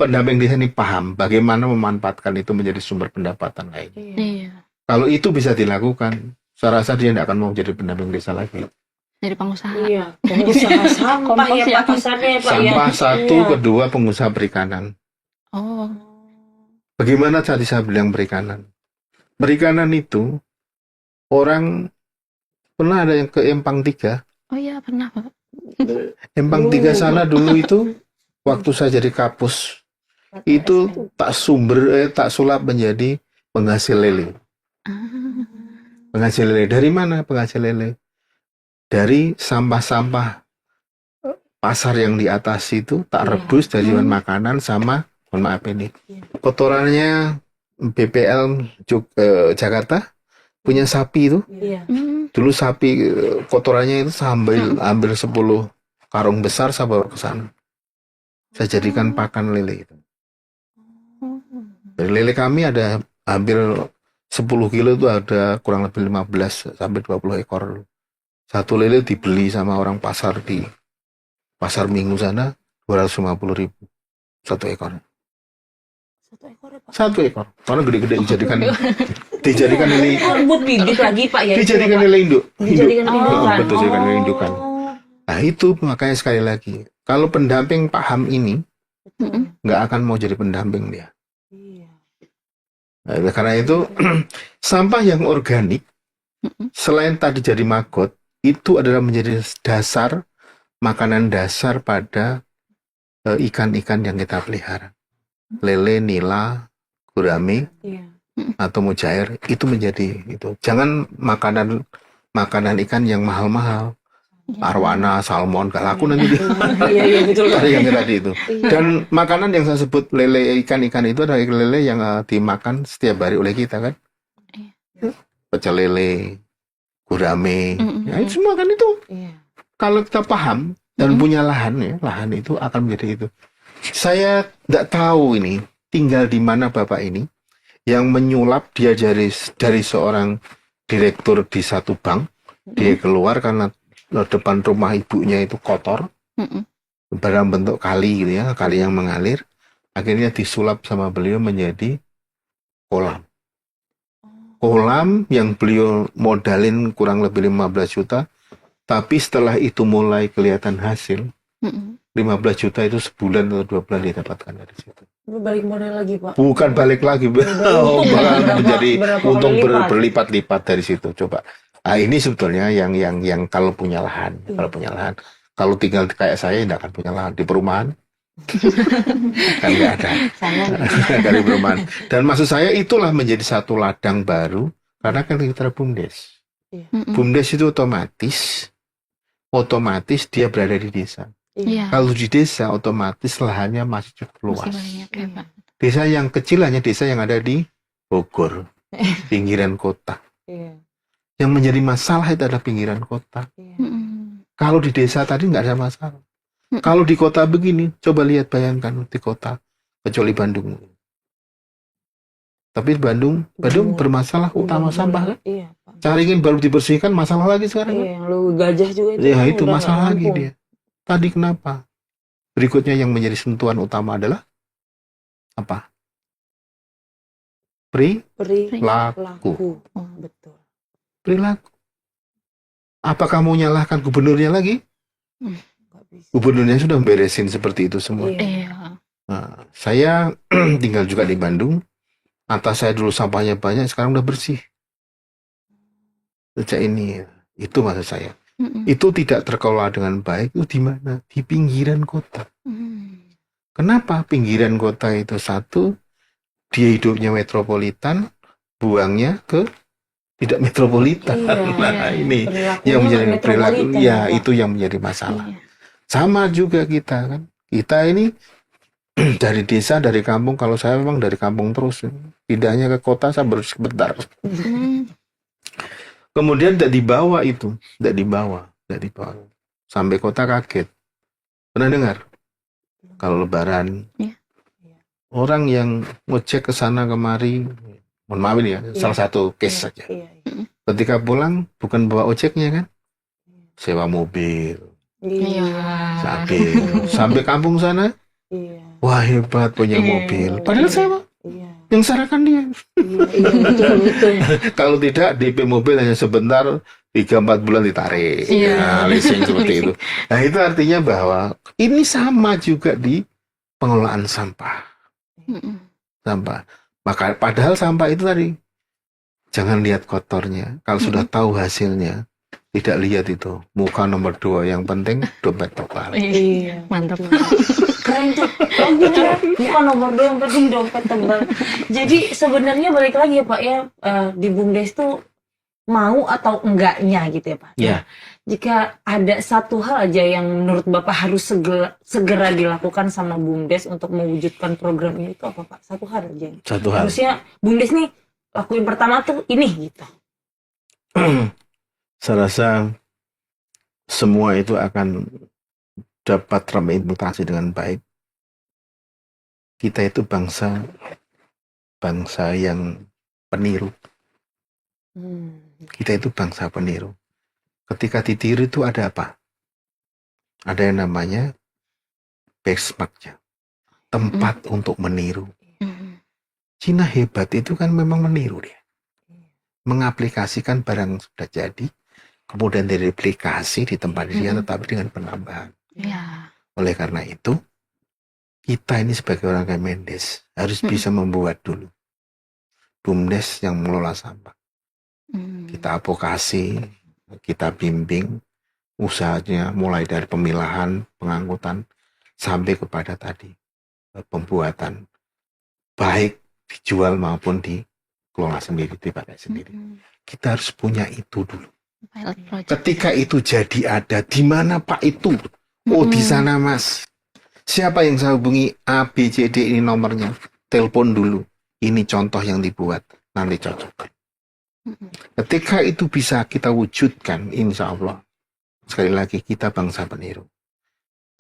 pendamping desa ini paham bagaimana memanfaatkan itu menjadi sumber pendapatan lain. Iya. Kalau itu bisa dilakukan, saya rasa dia tidak akan mau jadi pendamping desa lagi. Jadi pengusaha. Iya. Pengusaha sampah Kompos ya ya, Pak pasarnya ya Pak ya. Sampah satu, Iya. kedua pengusaha perikanan. Oh. Bagaimana tadi saya bilang perikanan? Perikanan itu orang pernah ada yang ke Empang 3. Oh iya pernah Pak. Empang 3 sana dulu itu waktu saya jadi kapus itu tak sulap menjadi penghasil lele. Penghasil lele dari mana penghasil lele? Dari sampah-sampah pasar yang di atas itu tak rebus dari bahan makanan sama, mohon maaf ini, kotorannya BPL Jakarta punya sapi itu. Iya. Dulu sapi kotorannya itu saya ambil 10 karung besar saya bawa ke sana. Saya jadikan pakan lele itu. Dari lele kami ada hampir 10 kilo itu ada kurang lebih 15 sampai 20 ekor. Satu lele dibeli sama orang pasar di pasar Minggu sana 250.000 satu ekor. Satu ekor. Karena gede-gede dijadikan lele. Rebut bibit lagi Pak ya. Dijadikan lele induk. Dijadikan indukan. Betul, dijadikan lele indukan. Nah itu makanya sekali lagi, kalau pendamping paham ini, nggak akan mau jadi pendamping dia. Iya. Nah, karena itu sampah yang organik, selain tadi jadi maggot, itu adalah menjadi dasar makanan dasar pada ikan-ikan yang kita pelihara. Lele, nila, gurame, Iya. atau mujair itu menjadi itu. Jangan makanan ikan yang mahal-mahal. Arwana, salmon, gak laku nanti. Iya betul. Ada yang tadi itu. Dan makanan yang saya sebut lele ikan-ikan itu adalah lele yang dimakan setiap hari oleh kita kan. Pecel lele, gurame, ya itu semua kan itu. Iya. Kalau kita paham dan punya lahan ya, lahan itu akan menjadi itu. Saya tidak tahu ini tinggal di mana bapak ini yang menyulap dia dari seorang direktur di satu bank. Dia keluar karena depan rumah ibunya itu kotor, dalam bentuk kali gitu ya, kali yang mengalir, akhirnya disulap sama beliau menjadi kolam. Kolam yang beliau modalin kurang lebih 15 juta, tapi setelah itu mulai kelihatan hasil, 15 juta itu sebulan atau 2 bulan didapatkan dari situ. Balik modal lagi Pak. Bukan balik lagi, bahkan menjadi berapa untung kali lipat. berlipat-lipat dari situ. Coba. Nah, ini sebetulnya yang kalau punya lahan, kalau punya lahan. Kalau tinggal kayak saya tidak akan punya lahan di perumahan. Kan nggak ada. Sama. Dari perumahan. Dan maksud saya itulah menjadi satu ladang baru karena kan kita BUMDes. BUMDes itu otomatis dia berada di desa. Iya. Kalau di desa otomatis lahannya masih cukup luas. Masih banyak ya, Pak. Desa yang kecil hanya desa yang ada di Bogor, pinggiran kota. Iya. Yang menjadi masalah itu adalah pinggiran kota. Iya. Kalau di desa tadi nggak ada masalah. Kalau di kota begini, coba lihat bayangkan di kota, kecuali Bandung. Tapi Bandung bermasalah utama sampah kan? Iya, Pak. Caringin baru dibersihkan, masalah lagi sekarang. Iya, yang lu gajah juga itu. Ya kan itu udah masalah nggak lagi rampung. dia. Tadi kenapa? Berikutnya yang menjadi sentuhan utama adalah apa? Perilaku. Laku. Oh, betul. Perilaku. Apa kamu nyalahkan gubernurnya lagi? Nggak bisa. Gubernurnya sudah beresin seperti itu semua. Iya. Nah, saya tinggal juga di Bandung. Atas saya dulu sampahnya banyak, sekarang udah bersih. Sejak ini, itu maksud saya. Itu tidak terkelola dengan baik, itu di mana? Di pinggiran kota. Kenapa pinggiran kota itu satu, dia hidupnya metropolitan, buangnya ke tidak metropolitan. Iya, Nah, ini Perilakunya yang menjadi perilaku, metropolitan, ya Pak. itu yang menjadi masalah. Iya. Sama juga kita kan. Kita ini dari desa, dari kampung, kalau saya memang dari kampung terus. Tidak hanya ke kota, saya baru sebentar. Kemudian tidak dibawa itu. Tidak dibawa. Sampai kota kaget. Pernah dengar? Kalau lebaran, Iya. orang yang ngecek ke sana kemari, mohon maaf ini ya, Iya. salah satu case saja. Iya. Ketika pulang, bukan bawa ojeknya kan? Sewa mobil. Iya. Sampai kampung sana, Iya. wah hebat punya Iya. mobil. Padahal sewa. Iya. Yang sarankan dia. Iya, betul. Kalau tidak, DP mobil hanya sebentar, 3-4 bulan ditarik. Iya. Nah, leasing seperti itu. Nah, itu artinya bahwa ini sama juga di pengelolaan sampah. Maka padahal sampah itu tadi, jangan lihat kotornya. Kalau sudah tahu hasilnya, tidak lihat itu. Muka nomor 2, yang penting dompet tebal. Iya. Mantap. Keren tuh. Oh gitu ya. Bukan nomor 2 yang penting dompet tebal. Jadi sebenarnya balik lagi ya Pak ya, di BUMDes tuh mau atau enggaknya gitu ya Pak. Ya. Jika ada satu hal aja yang menurut Bapak harus segera dilakukan sama BUMDes untuk mewujudkan program ini, itu apa Pak? Satu hal aja. Satu hal. Harusnya BUMDes nih lakuin pertama tuh ini gitu. Saya rasa semua itu akan dapat terimplementasi dengan baik. Kita itu bangsa yang peniru. Kita itu bangsa peniru. Ketika ditiru itu ada apa? Ada yang namanya benchmark-nya. Tempat untuk meniru. Cina hebat itu kan memang meniru dia. Mengaplikasikan barang yang sudah jadi, kemudian direplikasi di tempat dia, tetapi dengan penambahan. Iya. Oleh karena itu, kita ini sebagai orang Kemendes harus bisa membuat dulu BUMDes yang mengelola sampah. Kita advokasi, kita bimbing usahanya mulai dari pemilahan, pengangkutan, sampai kepada tadi pembuatan, baik dijual maupun dikelola sendiri, dipakai sendiri. Kita harus punya itu dulu. Pilot project. Ketika itu jadi ada, di mana Pak itu? Oh, di sana Mas. Siapa yang saya hubungi? A, B, C, D, ini nomornya. Telepon dulu. Ini contoh yang dibuat. Nanti cocok. Ketika itu bisa kita wujudkan, insya Allah. Sekali lagi, kita bangsa peniru.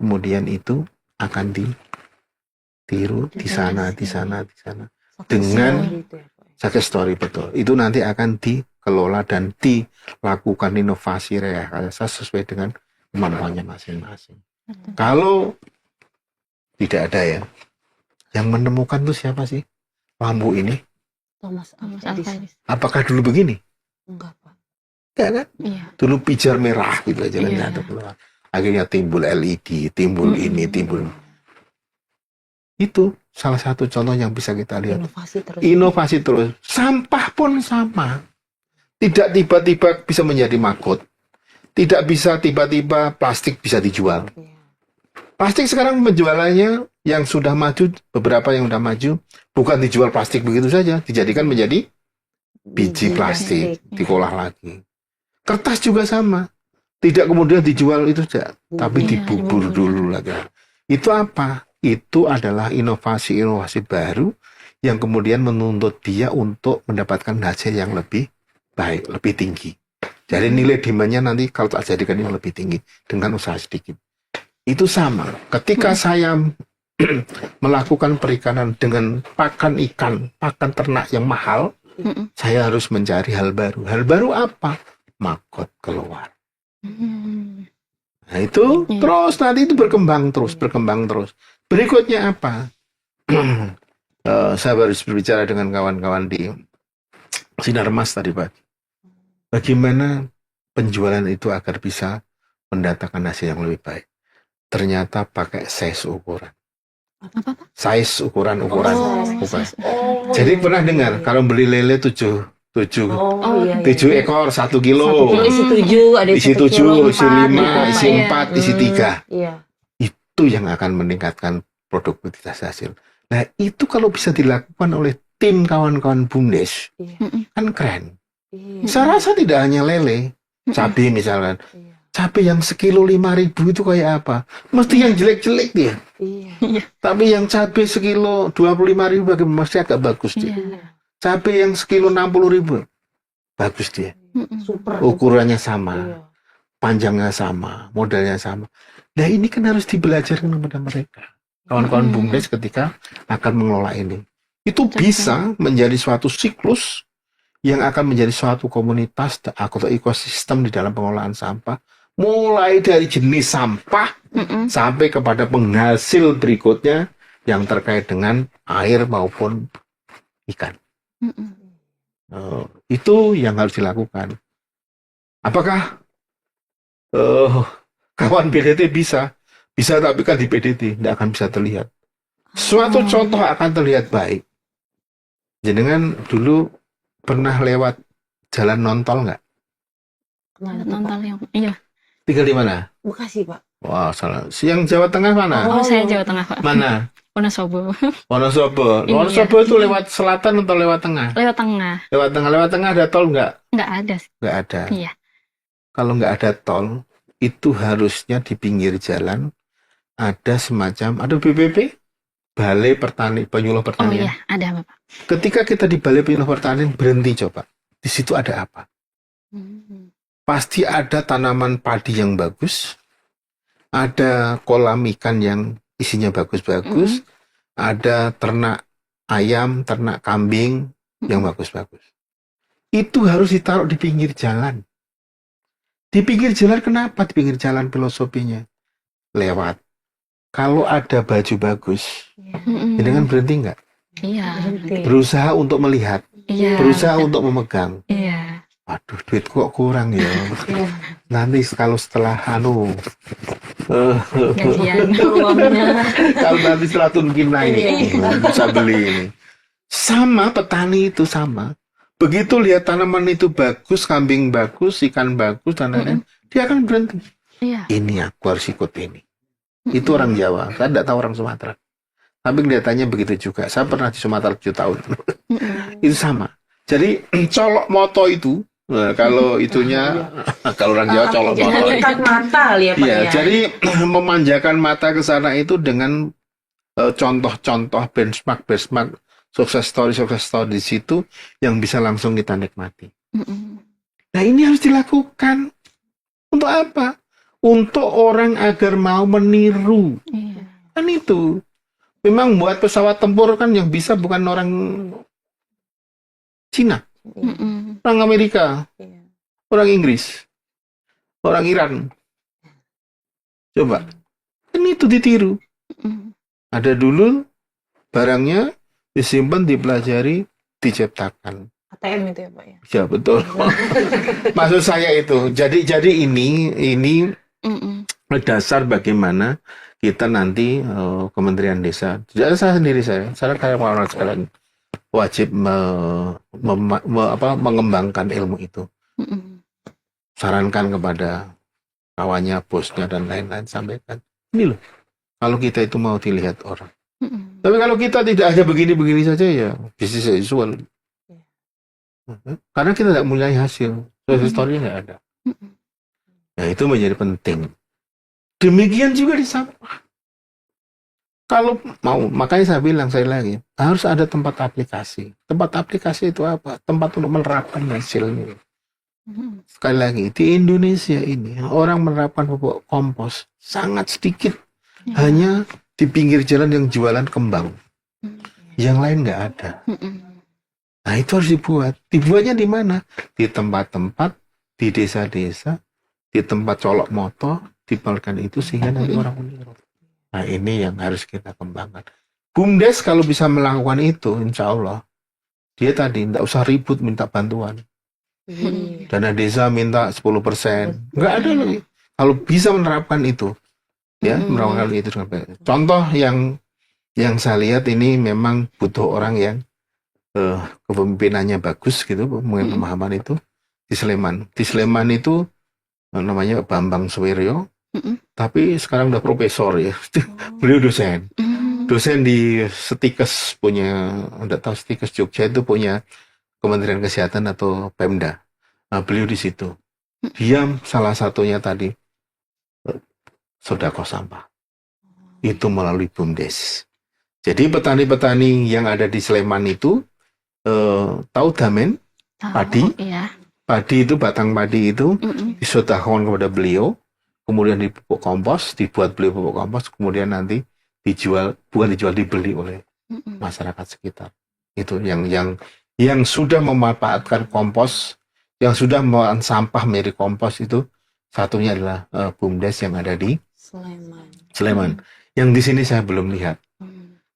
Kemudian itu akan ditiru di sana. Dengan success story, betul. Itu nanti akan dikelola dan dilakukan inovasi rekayasa sesuai dengan kemampuannya masing-masing. Kalau tidak ada ya, yang menemukan itu siapa sih? Lampu ini. Thomas Alva Edison. Apakah dulu begini? Enggak Pak. Enggak kan? Iya. Dulu pijar merah gitu aja kan. Iya. Keluar. Akhirnya timbul LED, timbul ini, timbul. Itu salah satu contoh yang bisa kita lihat. Inovasi terus. Sampah pun sama. Tidak tiba-tiba bisa menjadi maggot. Tidak bisa tiba-tiba plastik bisa dijual. Iya. Plastik sekarang penjualannya yang sudah maju, beberapa yang sudah maju, bukan dijual plastik begitu saja, dijadikan menjadi biji plastik, diolah lagi. Kertas juga sama. Tidak kemudian dijual itu saja, tapi Iya, dibubur dibubur. dulu lagi. Itu apa? Itu adalah inovasi-inovasi baru yang kemudian menuntut dia untuk mendapatkan hasil yang lebih baik, lebih tinggi. Jadi nilai demand-nya nanti kalau tak jadikan yang lebih tinggi dengan usaha sedikit. Itu sama. Ketika saya melakukan perikanan dengan pakan ikan, pakan ternak yang mahal, Mm-mm. saya harus mencari hal baru. Hal baru apa? Makot keluar. Mm. Nah itu Iya. terus nanti itu berkembang terus. Berikutnya apa? Saya harus berbicara dengan kawan-kawan di Sinar Mas tadi pagi. Bagaimana penjualan itu agar bisa mendatangkan hasil yang lebih baik? Ternyata pakai size ukuran. Apa? Size ukuran. size. Jadi pernah dengar kalau beli lele 7 iya. 7 ekor 1 kilo. 1 kilo isi 7, ada Isi 1 kilo 7, isi 4, 5, isi Iya. 4, isi 3. Iya. Itu yang akan meningkatkan produktivitas hasil. Nah, itu kalau bisa dilakukan oleh tim kawan-kawan BUMDes, Iya. kan keren. Iya. Saya rasa tidak hanya lele, cabai misalkan. Iya. Cabai yang sekilo 5.000 itu kayak apa? Mesti yang jelek-jelek dia. Iya. Tapi yang cabai sekilo 25.000 bagaimana? Mesti agak bagus dia. Iya. Cabai yang sekilo 60.000 bagus dia. Mm-mm. Super. Ukurannya sama, Iya. panjangnya sama, modelnya sama. Nah ini kan harus dibelajarkan kepada mereka. Kawan-kawan BUMDes ketika akan mengelola ini. Itu bisa menjadi suatu siklus yang akan menjadi suatu komunitas atau ekosistem di dalam pengelolaan sampah. Mulai dari jenis sampah Mm-mm. sampai kepada penghasil berikutnya yang terkait dengan air maupun ikan. Mm-mm. Itu yang harus dilakukan. Apakah kawan PDT bisa? Bisa, tapi kan di PDT tidak akan bisa terlihat. Suatu contoh akan terlihat baik. Jenengan dulu pernah lewat jalan nontol nggak? Kemana tuh, Pak? Nonton yang iya. Tinggal di mana? Bekasi, Pak. Wah, salah. Siang Jawa Tengah mana? Oh, saya Jawa Tengah, Pak. Mana? Wonosobo. Wonosobo. Iya. Wonosobo itu lewat selatan atau lewat tengah? Lewat tengah. Lewat tengah. Lewat tengah ada tol nggak? Nggak ada sih. Nggak ada. Iya. Kalau nggak ada tol, itu harusnya di pinggir jalan ada semacam, ada BPP, Balai Penyuluh Oh Pertanian. iya, ada Bapak. Ketika kita di Balai Penyuluh Pertanian, berhenti coba. Di situ ada apa? Mm. Pasti ada tanaman padi yang bagus, ada kolam ikan yang isinya bagus-bagus, ada ternak ayam, ternak kambing yang bagus-bagus. Itu harus ditaruh di pinggir jalan. Di pinggir jalan kenapa? Di pinggir jalan filosofinya. Lewat. Kalau ada baju bagus, Mm-mm. dengan berhenti nggak? Iya. Berhenti. Berusaha untuk melihat, Iya. berusaha untuk memegang. Iya. Waduh, duit kok kurang ya. Iya. Nanti kalau setelah Gajian. Uangnya. kalau nanti setelah tunkin naik, Iya. bisa beli ini. Sama petani itu sama. Begitu lihat tanaman itu bagus, kambing bagus, ikan bagus, dan lain-lain, dia akan berhenti. Iya. Ini aku harus ikut ini. Itu orang Jawa, saya tidak tahu orang Sumatera. Tapi kelihatannya begitu juga. Saya pernah di Sumatera 7 tahun. Itu sama. Jadi colok moto itu, kalau itunya, kalau orang Jawa colok moto. Ikat mata kali ya, Pak, Iya, ya. jadi memanjakan mata ke sana itu dengan contoh-contoh benchmark sukses story di situ yang bisa langsung kita nikmati. Mm-mm. Nah ini harus dilakukan. Untuk apa? Untuk orang agar mau meniru. Iya. Kan itu. Memang buat pesawat tempur kan yang bisa bukan orang Cina, Mm-mm. orang Amerika, Iya. orang Inggris, orang Iran. Coba. Kan itu ditiru. Mm-mm. Ada dulu barangnya disimpan, dipelajari, diciptakan. ATM itu ya, Pak, ya. Ya betul. Maksud saya itu. Jadi ini Mm-mm. dasar bagaimana kita nanti Kementerian Desa. Tidak saya sendiri saya kawan-kawan sekalian wajib mengembangkan ilmu itu. Mm-mm. Sarankan kepada kawannya, bosnya, dan lain-lain sampaikan. Ini loh, kalau kita itu mau dilihat orang. Tapi kalau kita tidak hanya begini-begini saja ya, bisnis as usual. Karena kita tidak mulai hasil, story nggak ada. Nah itu menjadi penting. Demikian juga di sampah. Kalau mau, makanya saya bilang saya lagi, harus ada tempat aplikasi. Tempat aplikasi itu apa? Tempat untuk menerapkan hasilnya. Sekali lagi, di Indonesia ini orang menerapkan pupuk kompos sangat sedikit. Hanya di pinggir jalan yang jualan kembang. Yang lain nggak ada. Nah itu harus dibuat. Dibuatnya di mana? Di tempat-tempat, di desa-desa, di tempat colok motor, dipalkan itu sehingga nanti orang meniru. Nah ini yang harus kita kembangkan. BUMDes kalau bisa melakukan itu, insya Allah, dia tadi tidak usah ribut minta bantuan. Dana desa minta 10%. Nggak ada lagi. Kalau bisa menerapkan itu, ya menerapkan itu dengan baik. Contoh yang saya lihat ini memang butuh orang yang kepemimpinannya bagus gitu, pemahaman itu di Sleman. Di Sleman itu namanya Bambang Suwiryo, tapi sekarang udah profesor ya. Beliau dosen. Dosen di Stikes punya, enggak tahu Stikes Jogja itu punya Kementerian Kesehatan atau Pemda. Nah, beliau di situ. Dia salah satunya tadi sedekah sampah. Itu melalui BUMDes. Jadi petani-petani yang ada di Sleman itu tahu damen padi. Iya. Padi itu, batang padi itu disedekahkan kepada beliau, kemudian dipupuk kompos, dibuat beliau pupuk kompos, kemudian nanti dijual, bukan dijual, dibeli oleh masyarakat sekitar. Itu yang sudah memanfaatkan kompos, yang sudah membuat sampah menjadi kompos itu satunya adalah BUMDes yang ada di Sleman. Yang di sini saya belum lihat.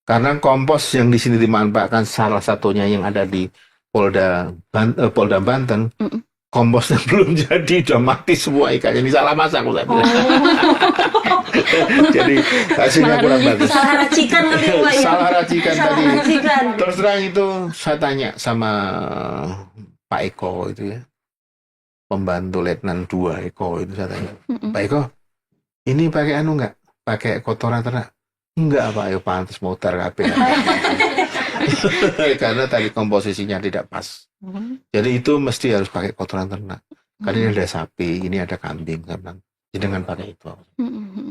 Karena kompos yang di sini dimanfaatkan salah satunya yang ada di Polda Banten, komposnya belum jadi, udah mati semua ikannya. Ini salah masak saya bilang. Jadi hasilnya kurang bagus. Salah racikan kali Pak ya. Salah racikan Salah tadi. racikan. Terus terang itu saya tanya sama Pak Eko itu ya, pembantu Letnan 2 Eko itu, saya tanya, Pak Eko, ini pakai anu nggak? Pakai kotoran ternak? Enggak Pak, ayo pantas mutar kabeh. Karena tadi komposisinya tidak pas. Jadi itu mesti harus pakai kotoran ternak. Karena ini ada sapi, ini ada kambing, saya bilang. Jangan pakai itu.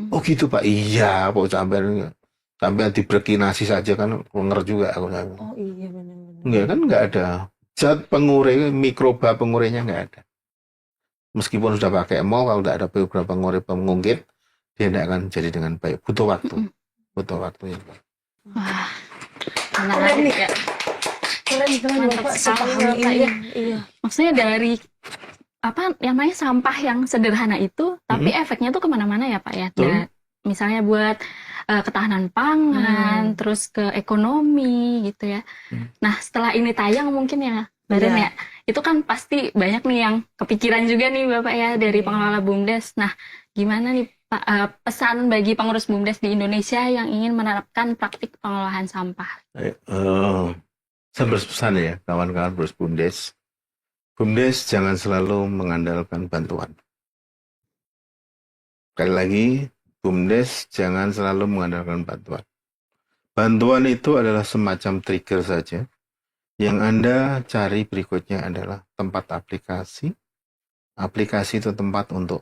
Oh gitu Pak, iya Pak, sampai diberki nasi saja kan kenger juga aku. Oh iya benar-benar. Enggak kan, enggak ada zat pengurai, mikroba pengurainya enggak ada. Meskipun sudah pakai mol, kalau tidak ada mikroba pengurai pengungkit, dia tidak akan jadi dengan baik. Butuh waktu. Butuh waktu yang baik. Wah, menarik ya. Keren Mantap Bapak sekali, sepaham Bapak, ini. ya. Iya. Maksudnya dari apa yang namanya sampah yang sederhana itu, tapi efeknya tuh kemana-mana ya Pak ya. Misalnya buat ketahanan pangan, terus ke ekonomi gitu ya. Nah setelah ini tayang mungkin ya, Badan ya, itu kan pasti banyak nih yang kepikiran juga nih Bapak ya dari pengelola BUMDes. Nah gimana nih Pak, pesan bagi pengurus BUMDes di Indonesia yang ingin menerapkan praktik pengolahan sampah? Saya berpesan ya kawan-kawan pengurus BUMDes. BUMDes jangan selalu mengandalkan bantuan. Sekali lagi, BUMDes jangan selalu mengandalkan bantuan. Bantuan itu adalah semacam trigger saja. Yang Anda cari berikutnya adalah tempat aplikasi. Aplikasi itu tempat untuk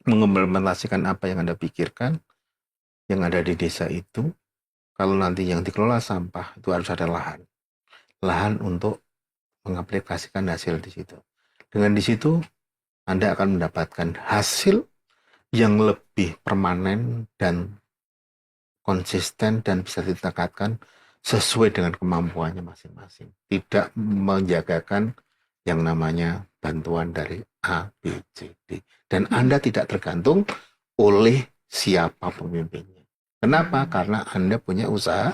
mengimplementasikan apa yang Anda pikirkan, yang ada di desa itu. Kalau nanti yang dikelola sampah, itu harus ada lahan. Lahan untuk mengaplikasikan hasil di situ. Dengan di situ, Anda akan mendapatkan hasil yang lebih permanen dan konsisten dan bisa ditingkatkan sesuai dengan kemampuannya masing-masing. Tidak menjagakan yang namanya bantuan dari A, B, C, D. Dan Anda tidak tergantung oleh siapa pemimpinnya. Kenapa? Karena Anda punya usaha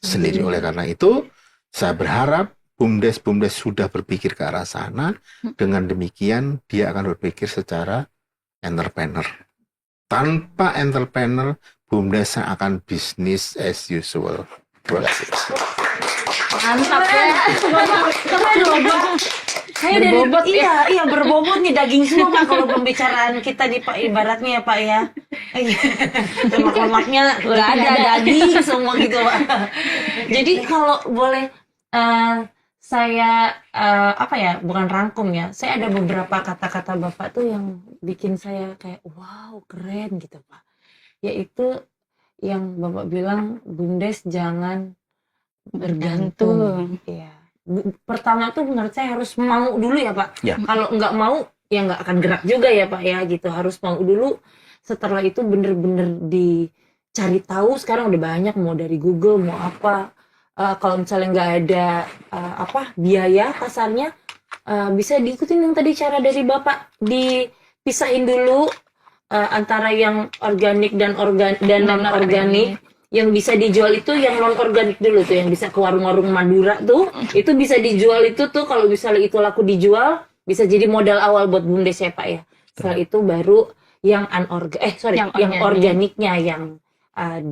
sendiri. Oleh karena itu, saya berharap BUMDes sudah berpikir ke arah sana. Dengan demikian, dia akan berpikir secara entrepreneur. Tanpa entrepreneur, BUMDes akan business as usual. Terima kasih. Mantap ya. Keren loh Pak. Saya Berbobot dari iya berbobot nih daging semua Pak kalau pembicaraan kita di Pak ibaratnya ya Pak ya. Lemak-lemaknya nggak ada daging semua gitu Pak. Jadi kalau boleh saya apa ya, bukan rangkum ya. Saya ada beberapa kata-kata Bapak tuh yang bikin saya kayak wow, keren gitu Pak. Yaitu yang Bapak bilang Bumdes jangan bergantung. Iya. Pertama tuh menurut saya harus mau dulu ya Pak. Ya. Kalau nggak mau ya nggak akan gerak juga ya Pak ya gitu. Harus mau dulu. Setelah itu bener-bener dicari tahu. Sekarang udah banyak mau dari Google mau apa. Kalau misalnya nggak ada biaya kasarnya bisa diikutin yang tadi cara dari Bapak, dipisahin dulu antara yang organik dan non organik. Yang bisa dijual itu yang non organik dulu tuh, yang bisa ke warung-warung Madura tuh, itu bisa dijual itu tuh. Kalau misalnya itu laku dijual, bisa jadi modal awal buat Bumdes ya Pak ya. Setelah itu baru yang yang organiknya yang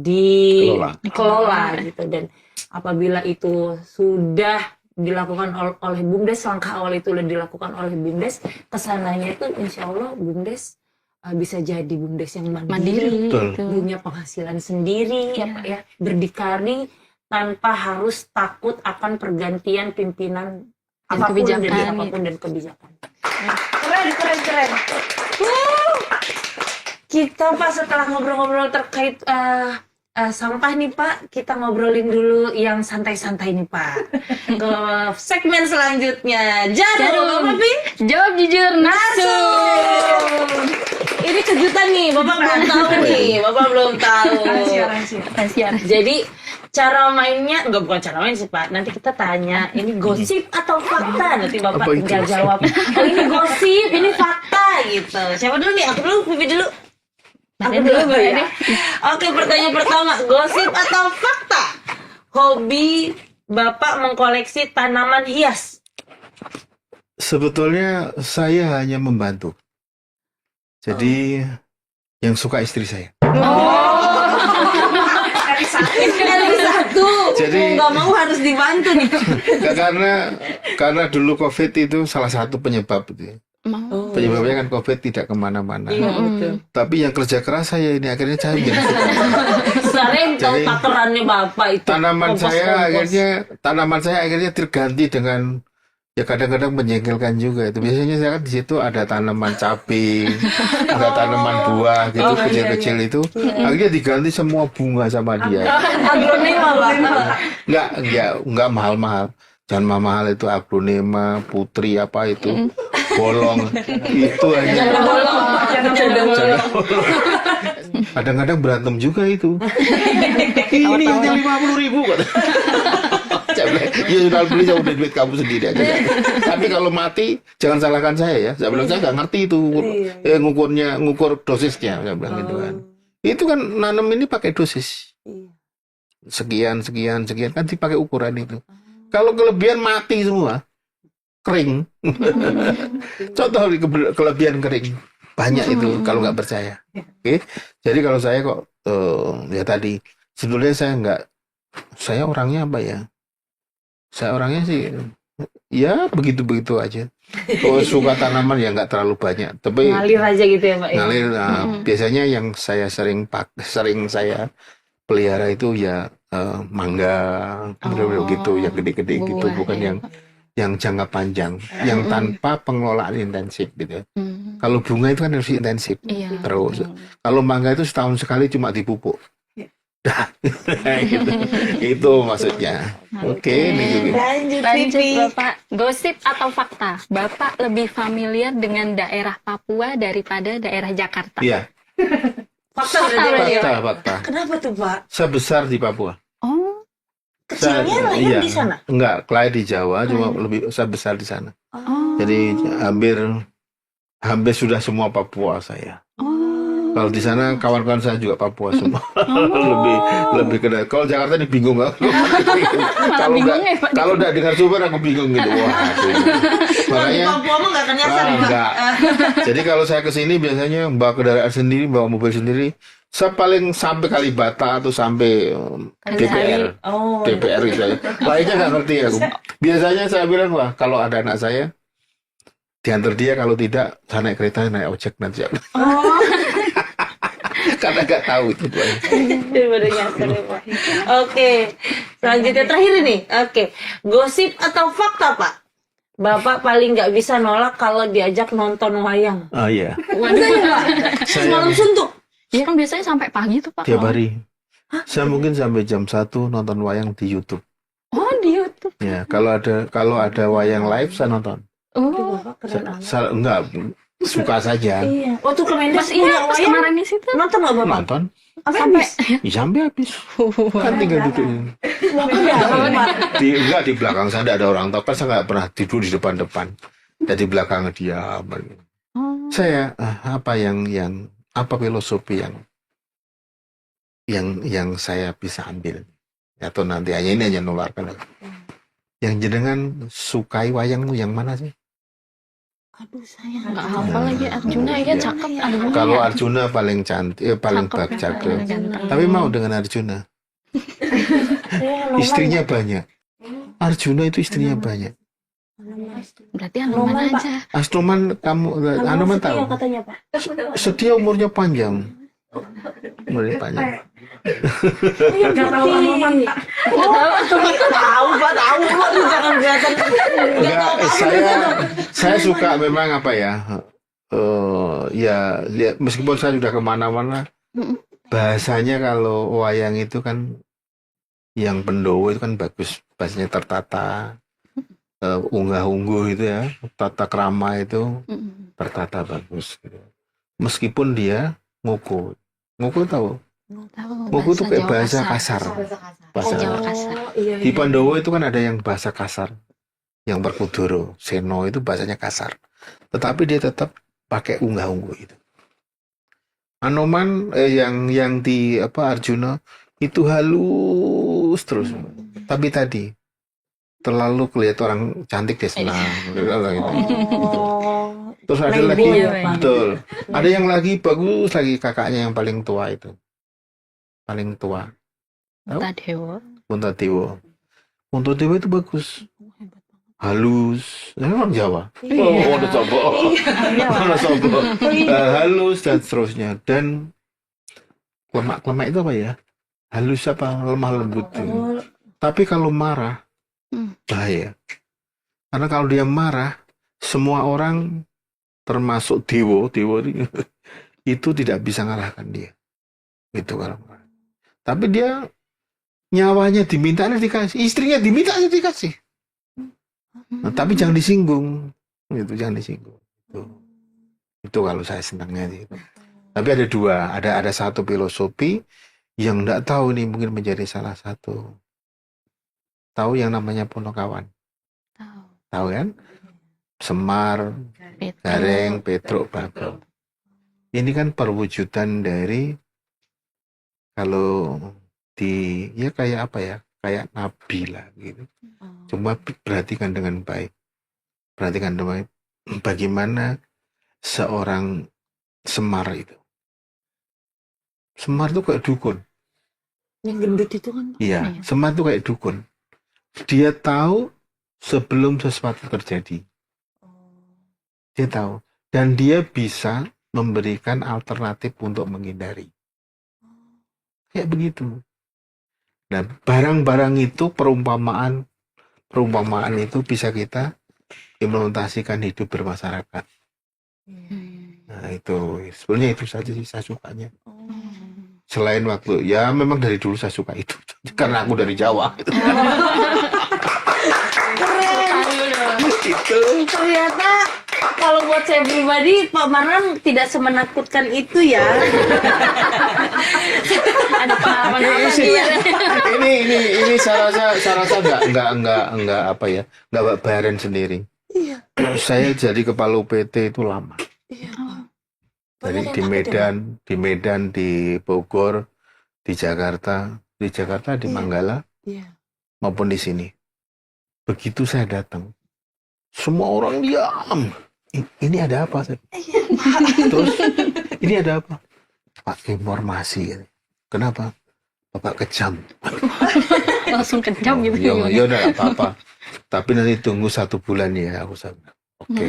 dikelola gitu. Dan apabila itu sudah dilakukan oleh Bumdes, langkah awal itu sudah dilakukan oleh Bumdes, kesananya itu insya Allah Bumdes bisa jadi Bumdes yang mandiri, punya penghasilan sendiri ya Pak ya, berdikari tanpa harus takut akan pergantian pimpinan apapun dan kebijakan. Keren. Kita Pak setelah ngobrol-ngobrol terkait sampah nih Pak, kita ngobrolin dulu yang santai-santai nih Pak. Ke segmen selanjutnya. Jarum. Apa Pi? Jawab jujur, nafsu. Ini kejutan nih, Bapak belum tahu nih. Bapak belum tahu. Rahasia. Jadi cara mainnya, bukan cara main sih Pak. Nanti kita tanya, ini gosip atau fakta? Nanti Bapak tinggal jawab. Oh ini gosip, ini fakta gitu. Siapa dulu nih? Aku dulu, Pipi dulu. Aku dulu ya. Oke, pertanyaan pertama, gosip atau fakta? Hobi Bapak mengkoleksi tanaman hias. Sebetulnya saya hanya membantu. Jadi yang suka istri saya. Kali satu. Jadi nggak mau harus dibantu nih. karena dulu COVID itu salah satu penyebab itu. Penyebabnya kan COVID tidak kemana-mana. Iya, betul. Tapi yang kerja keras saya ini akhirnya saya yang suka. Sering tahu takerannya Bapak itu. Tanaman saya akhirnya terganti dengan ya kadang-kadang menjengkelkan juga itu. Biasanya saya kan di situ ada tanaman cabai, ada tanaman buah gitu kecil-kecil itu. Akhirnya diganti semua bunga sama dia. Aglonema Bapak. Enggak mahal-mahal. Jangan mahal itu aglonema, putri apa itu, bolong. Itu aja. Kadang-kadang berantem juga itu. Ini hanya 50.000 kata. Saya bilang, ya sudah beli jauh dari duit kamu sendiri aja. Tapi kalau mati jangan salahkan saya ya. Saya bilang saya nggak ngerti itu ngukur dosisnya. Saya bilang gitu kan. Itu kan nanam ini pakai dosis. Sekian kan dipakai ukuran itu. Kalau kelebihan mati semua, kering. Contoh kelebihan kering banyak itu kalau nggak percaya. Oke. Jadi kalau saya kok ya tadi sebetulnya saya orangnya apa ya? Saya orangnya sih ya begitu-begitu aja. Kalau suka tanaman ya nggak terlalu banyak. Tapi ngalir aja gitu ya Pak. Ngalir. Biasanya yang saya sering saya pelihara itu ya mangga, bener-bener gitu, yang gede-gede gitu, bukan yang jangka panjang, yang tanpa pengelolaan intensif gitu. Kalau bunga itu kan harus intensif terus. Kalau mangga itu setahun sekali cuma dipupuk. Gitu. Itu maksudnya. Oke. Lanjut Bapak. Gosip atau fakta? Bapak lebih familiar dengan daerah Papua daripada daerah Jakarta. Iya. Fakta. Kenapa tuh Pak? Saya besar di Papua. Oh. Kecilnya lahir di sana? Enggak, lahir di Jawa, cuma saya besar di sana. Jadi hampir sudah semua Papua saya. Kalau di sana kawan-kawan saya juga Papua semua. lebih kenal. Kalau Jakarta ini bingung nggak? Kalau nggak dengar sumber aku bingung gitu. Wah, makanya Papua mah nggak kenyasar enggak. Jadi kalau saya kesini biasanya bawa kendaraan sendiri, bawa mobil sendiri. Saya paling sampai Kalibata atau sampai DPR. DPR gitu. Lainnya nggak ngerti aku. Biasanya saya bilang, wah kalau ada anak saya diantar dia, kalau tidak saya naik kereta, naik ojek nanti. Oh, Karena nggak tahu itu Pak. daripada nyasar ya Pak. Oke, selanjutnya terakhir ini. Oke, gosip atau fakta Pak? Bapak paling nggak bisa nolak kalau diajak nonton wayang. Oh iya, Masa ya Pak? Semalam suntuk. Iya kan biasanya sampai pagi tuh Pak. tiap kalau- hari. Saya mungkin sampai jam 1 nonton wayang di YouTube. Oh di YouTube. Ya, kalau ada wayang live saya nonton. Aduh, Oh. Bapak keren amat. Enggak, suka saja. Iya. Waktu ke Mendes Pas iya pas wayang, kemarin di situ. nonton nggak Bapak? Nonton, Sampai ya, sampai habis. Kan tinggal duduknya. Bapak dalam, Pak. Enggak, di belakang saya tidak ada orang tua, kan saya nggak pernah tidur di depan-depan. Dan di belakang dia. oh. Saya apa apa filosofi yang saya bisa ambil, atau nanti ini hanya nularkan. Yang jenengan sukai wayangmu yang mana sih? Aduh, saya Nggak hafal lagi Arjuna ya Iya. cakep Arjuna. Kalau ya. Arjuna paling cantik, paling Cakep, bagus. paling ganteng. Tapi mau dengan Arjuna. Istrinya banyak. Arjuna itu istrinya banyak. Berarti Anoman Anoman, Pak. aja. Astroman kamu, Anoman tahu. katanya Pak. Setia umurnya panjang. Umurnya panjang. Nggak tahu Anoman Pak. Tahu Pak, tahu Pak. Jangan kelihatan. Enggak, saya suka memang apa ya. Ya, meskipun saya sudah kemana-mana, Mm-mm. bahasanya kalau wayang itu kan, yang Pendowo itu kan bagus, bahasanya tertata, unggah-ungguh itu ya, tata krama itu Mm-mm. tertata bagus. Gitu. Meskipun dia ngoko tahu, Tahu. ngoko itu kayak Jawa bahasa kasar. Bahasa Jawa kasar. Iya, Di Pandowo itu kan ada yang bahasa kasar, yang Berkudoro, Seno itu bahasanya kasar, tetapi dia tetap pakai unggah-ungguh itu. Anoman yang di Arjuna itu halus terus, tapi tadi terlalu kelihatan orang cantik dia senang. Gitu. Oh. Terus ada Playboy lagi, ya, Pak. betul. Ada yang lagi bagus lagi, kakaknya yang paling tua itu, paling tua, Tadewo. Puntadewa. Puntadewa itu bagus, halus, memang Jawa. Iya. Oh, udah coba. Udah coba. Halus dan seterusnya, dan lemak-lemak itu apa ya? Halus apa? Lemah lembut. Oh, Tapi kalau marah, bahaya. Karena kalau dia marah, semua orang, termasuk Dewa itu tidak bisa ngalahkan dia. Itu kalau marah. Tapi dia nyawanya diminta dikasih, istrinya diminta dikasih. Nah, tapi jangan disinggung, itu jangan disinggung. Itu kalau saya senangnya itu. Tapi ada dua, ada satu filosofi yang tidak tahu nih, mungkin menjadi salah satu. Tahu yang namanya Ponokawan, Tahu. tahu kan? Semar, Gareng, Petruk, Bagong. Ini kan perwujudan dari, kalau ya kayak apa ya? Kayak nabi lah gitu. Cuma perhatikan dengan baik. Perhatikan dengan baik bagaimana seorang Semar itu. Semar itu kayak dukun. yang gendut itu kan. Iya, Iya. Semar itu kayak dukun. Dia tahu sebelum sesuatu terjadi. Dia tahu. Dan dia bisa memberikan alternatif untuk menghindari. Kayak begitu. Nah, barang-barang itu perumpamaan itu bisa kita implementasikan hidup bermasyarakat. Nah, itu sebenarnya itu saja sih saya sukanya. Selain waktu, ya memang dari dulu saya suka itu. Karena aku dari Jawa. Itu. Ternyata kalau buat saya pribadi Pak Marwan tidak semenakutkan itu ya. Ada pengalaman apa sih. nih? Ini saya rasa enggak apa ya, enggak baren sendiri. Iya. Saya jadi kepala UPT itu lama. Iya. Dari di Medan, di Bogor, di Jakarta, di Iya. Manggala, Iya. maupun di sini. Begitu saya datang, semua orang diam. Ini ada apa? Terus ini ada apa? Pak, informasi. Kenapa? Bapak kejam. Langsung kejam gitu. Ya udah nggak apa-apa. Tapi nanti tunggu 1 bulan ya, aku bilang. Oke.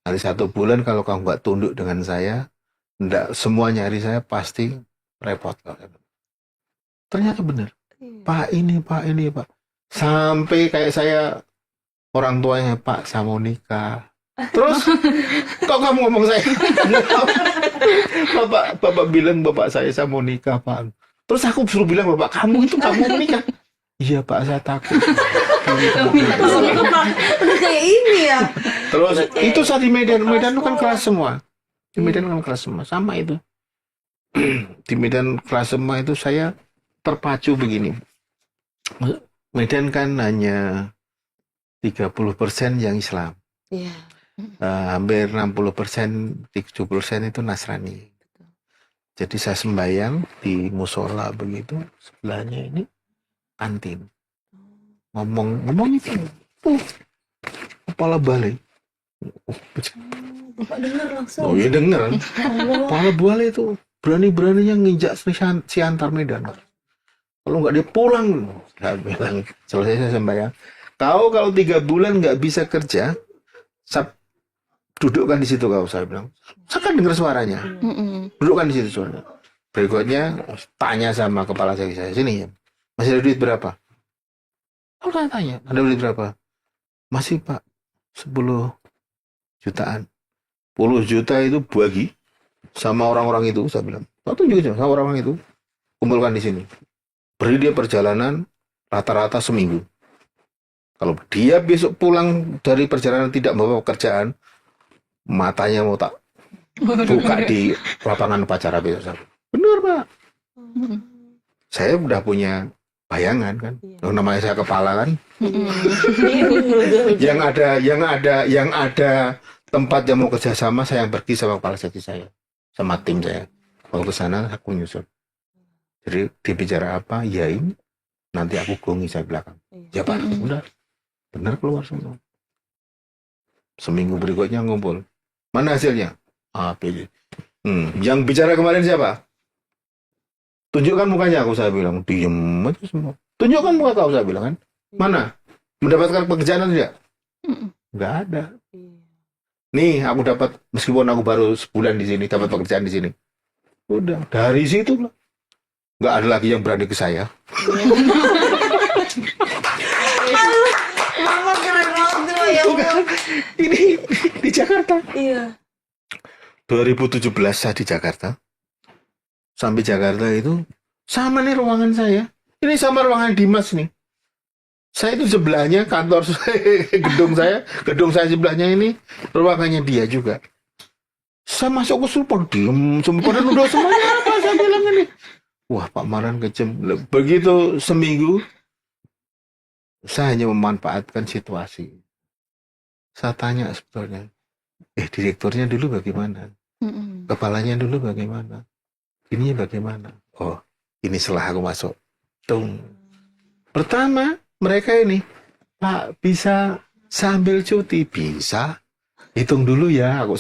Nanti 1 bulan kalau kamu nggak tunduk dengan saya, nggak semua nyari saya pasti repot. Ternyata benar. Pak ini, Pak. Sampai kayak saya orang tuanya, Pak, saya mau nikah. Terus, kok kamu ngomong saya? Bapak bilang bapak saya mau nikah, Pak. Terus aku suruh bilang, Bapak, kamu mau nikah. Iya, Pak, saya takut. Udah kayak ini ya. Terus, itu saat di Medan itu kan keras semua. Di Medan kan keras semua, sama itu. Di Medan keras semua itu saya terpacu begini. Medan kan hanya 30% yang Islam. Iya. Hampir 60%, 70% itu Nasrani. Jadi saya sembahyang di musola begitu, sebelahnya ini kantin. Ngomong itu. Kepala balik. Bapak dengar langsung. Oh iya dengar. Kepala balik itu berani-beraninya nginjak si antar Medan. Kalau nggak dia pulang. Saya bilang, selesai saya sembahyang. Kau kalau 3 bulan nggak bisa kerja, dudukkan di situ kau, saya bilang. Saya kan dengar suaranya. Dudukkan di situ suaranya. Berikutnya tanya sama kepala saya, sini ya. Masih ada duit berapa? Kalau saya tanya, ada duit berapa? Masih, Pak, 10 jutaan. 10 juta itu bagi sama orang-orang itu, saya bilang. Kau tunjuk aja sama orang-orang itu. Kumpulkan di sini. Beri dia perjalanan rata-rata seminggu. Kalau dia besok pulang dari perjalanan tidak membawa pekerjaan, matanya mau tak buka di lapangan upacara besok. Benar, Pak. Saya udah punya bayangan kan. Namanya saya kepala kan. yang ada tempat yang mau kerjasama, saya yang pergi sama kepala seksi saya, sama tim saya. Kalau ke sana aku nyusul. Jadi dibicara apa? Ya ini. Nanti aku gongi saya belakang. Ya Pak, udah. Benar keluar semua. Seminggu berikutnya ngumpul. Mana hasilnya? B. Yang bicara kemarin siapa? Tunjukkan mukanya, aku saya bilang. Diem aja semua. Tunjukkan muka kau, saya bilang kan. Mana? Mendapatkan pekerjaan atau tidak? Nggak ada. Nih, aku dapat, meskipun aku baru sebulan di sini, dapat pekerjaan di sini. Udah, dari situ lah. Nggak ada lagi yang berani ke saya. Mama keren banget tuh ya. Ini di Jakarta. Iya. 2017 saya di Jakarta. Sampai Jakarta itu sama nih ruangan saya. Ini sama ruangan Dimas nih. Saya itu sebelahnya kantor gedung saya sebelahnya ini ruangannya dia juga. Saya masuk ke sulpan, diem semua pada nuduh semuanya apa saya bilang ini. Wah, Pak Maran kejam. Begitu seminggu saya hanya memanfaatkan situasi. Saya tanya sebetulnya, direkturnya dulu bagaimana? Kepalanya dulu bagaimana? Ininya bagaimana? Oh, ini setelah aku masuk. Tung. Pertama, mereka ini, Pak, bisa sambil cuti? Bisa. Hitung dulu ya, aku.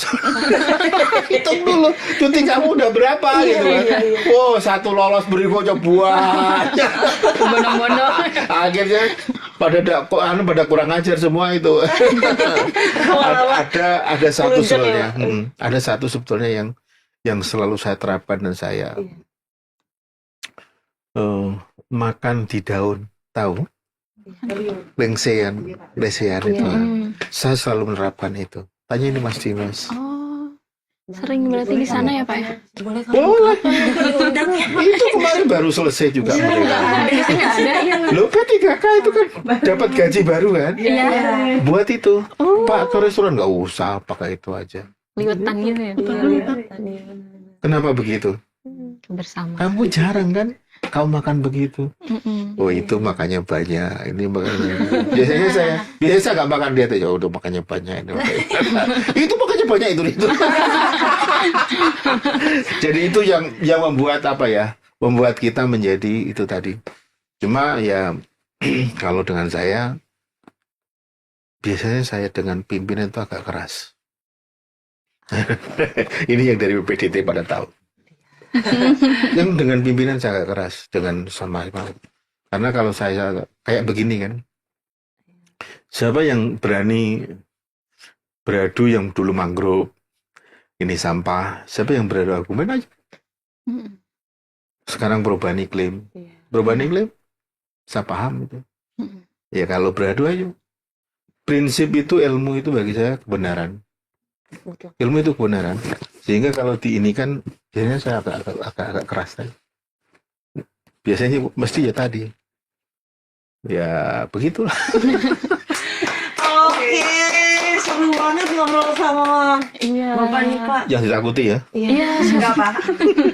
Hitung dulu. Cuti kamu udah berapa gitu kan? Oh, 1 lolos berikutnya buat. Bono-bono. Akhirnya pada kurang ajar semua itu. ada satu sebetulnya. Ada satu sebetulnya yang selalu saya terapkan dan saya makan di daun, tahu? Lengsean itu. Saya selalu menerapkan itu. Tanya ini Mas Dimas. Oh, sering berarti di sana ya Pak ya? Boleh. Itu kemarin baru selesai juga mereka. Loh, P3K itu kan dapat gaji baru kan? Iya. Buat itu. Pak, ke restoran nggak usah, pakai itu aja. Liwetan gitu ya? Kenapa begitu? Bersama. Kamu jarang kan? Kau makan begitu. Oh, itu makanya banyak. Ini makanya. Biasanya saya nggak makan dia tuh. Ya udah makanya banyak. Itu makanya banyak itu. Jadi itu yang membuat apa ya? Membuat kita menjadi itu tadi. Cuma ya kalau dengan saya biasanya saya dengan pimpinan itu agak keras. Ini yang dari PDT pada tahu. Yang dengan pimpinan saya agak keras dengan sama karena kalau saya kayak begini kan, siapa yang berani beradu yang dulu mangrove, ini sampah. Siapa yang beradu argumen aja? Mm. Sekarang perubahan iklim. Iya. Perubahan iklim, saya paham itu. Mm. Ya kalau beradu aja. Prinsip itu, ilmu itu bagi saya kebenaran. Betul. Ilmu itu kebenaran. Sehingga kalau diinikan, biasanya saya agak keras tadi. Biasanya mesti ya tadi. Ya begitulah. Oke, seru banget ngobrol sama Iya. Bapak nih Pak. Yang ditakuti ya. Iya. Enggak Pak.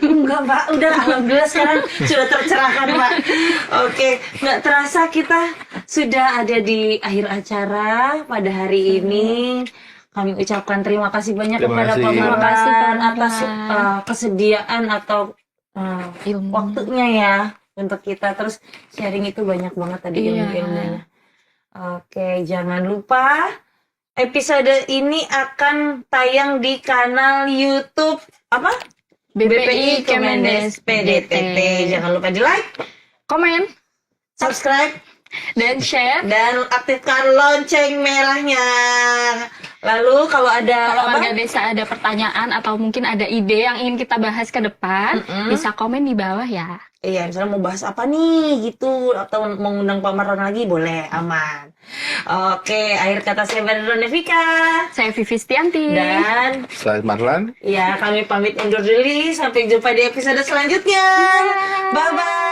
Enggak Pak. Udah alhamdulillah sekarang sudah tercerahkan Pak. Oke, nggak terasa kita sudah ada di akhir acara pada hari ini. Kami ucapkan terima kasih banyak Terima kepada kasih. Pak Terima Marwan kasih, Pak Marwan. atas kesediaan atau Ilmu. waktunya ya untuk kita terus sharing itu banyak banget tadi Iya. ilmu-ilmunya. Oke, jangan lupa episode ini akan tayang di kanal YouTube apa? BPI Kemendes PDTT. Jangan lupa di like, Komen subscribe, dan share. dan aktifkan lonceng merahnya. Lalu kalau ada Kalau apa? warga desa ada pertanyaan atau mungkin ada ide yang ingin kita bahas ke depan, bisa komen di bawah ya. Iya, misalnya mau bahas apa nih gitu atau mau ngundang Pak Marwan lagi boleh, aman. Oke, akhir kata saya Bernardo Nevika Saya Vivi Stianti. dan Selamat Marlan. ya kami pamit undur diri sampai jumpa di episode selanjutnya. Bye bye.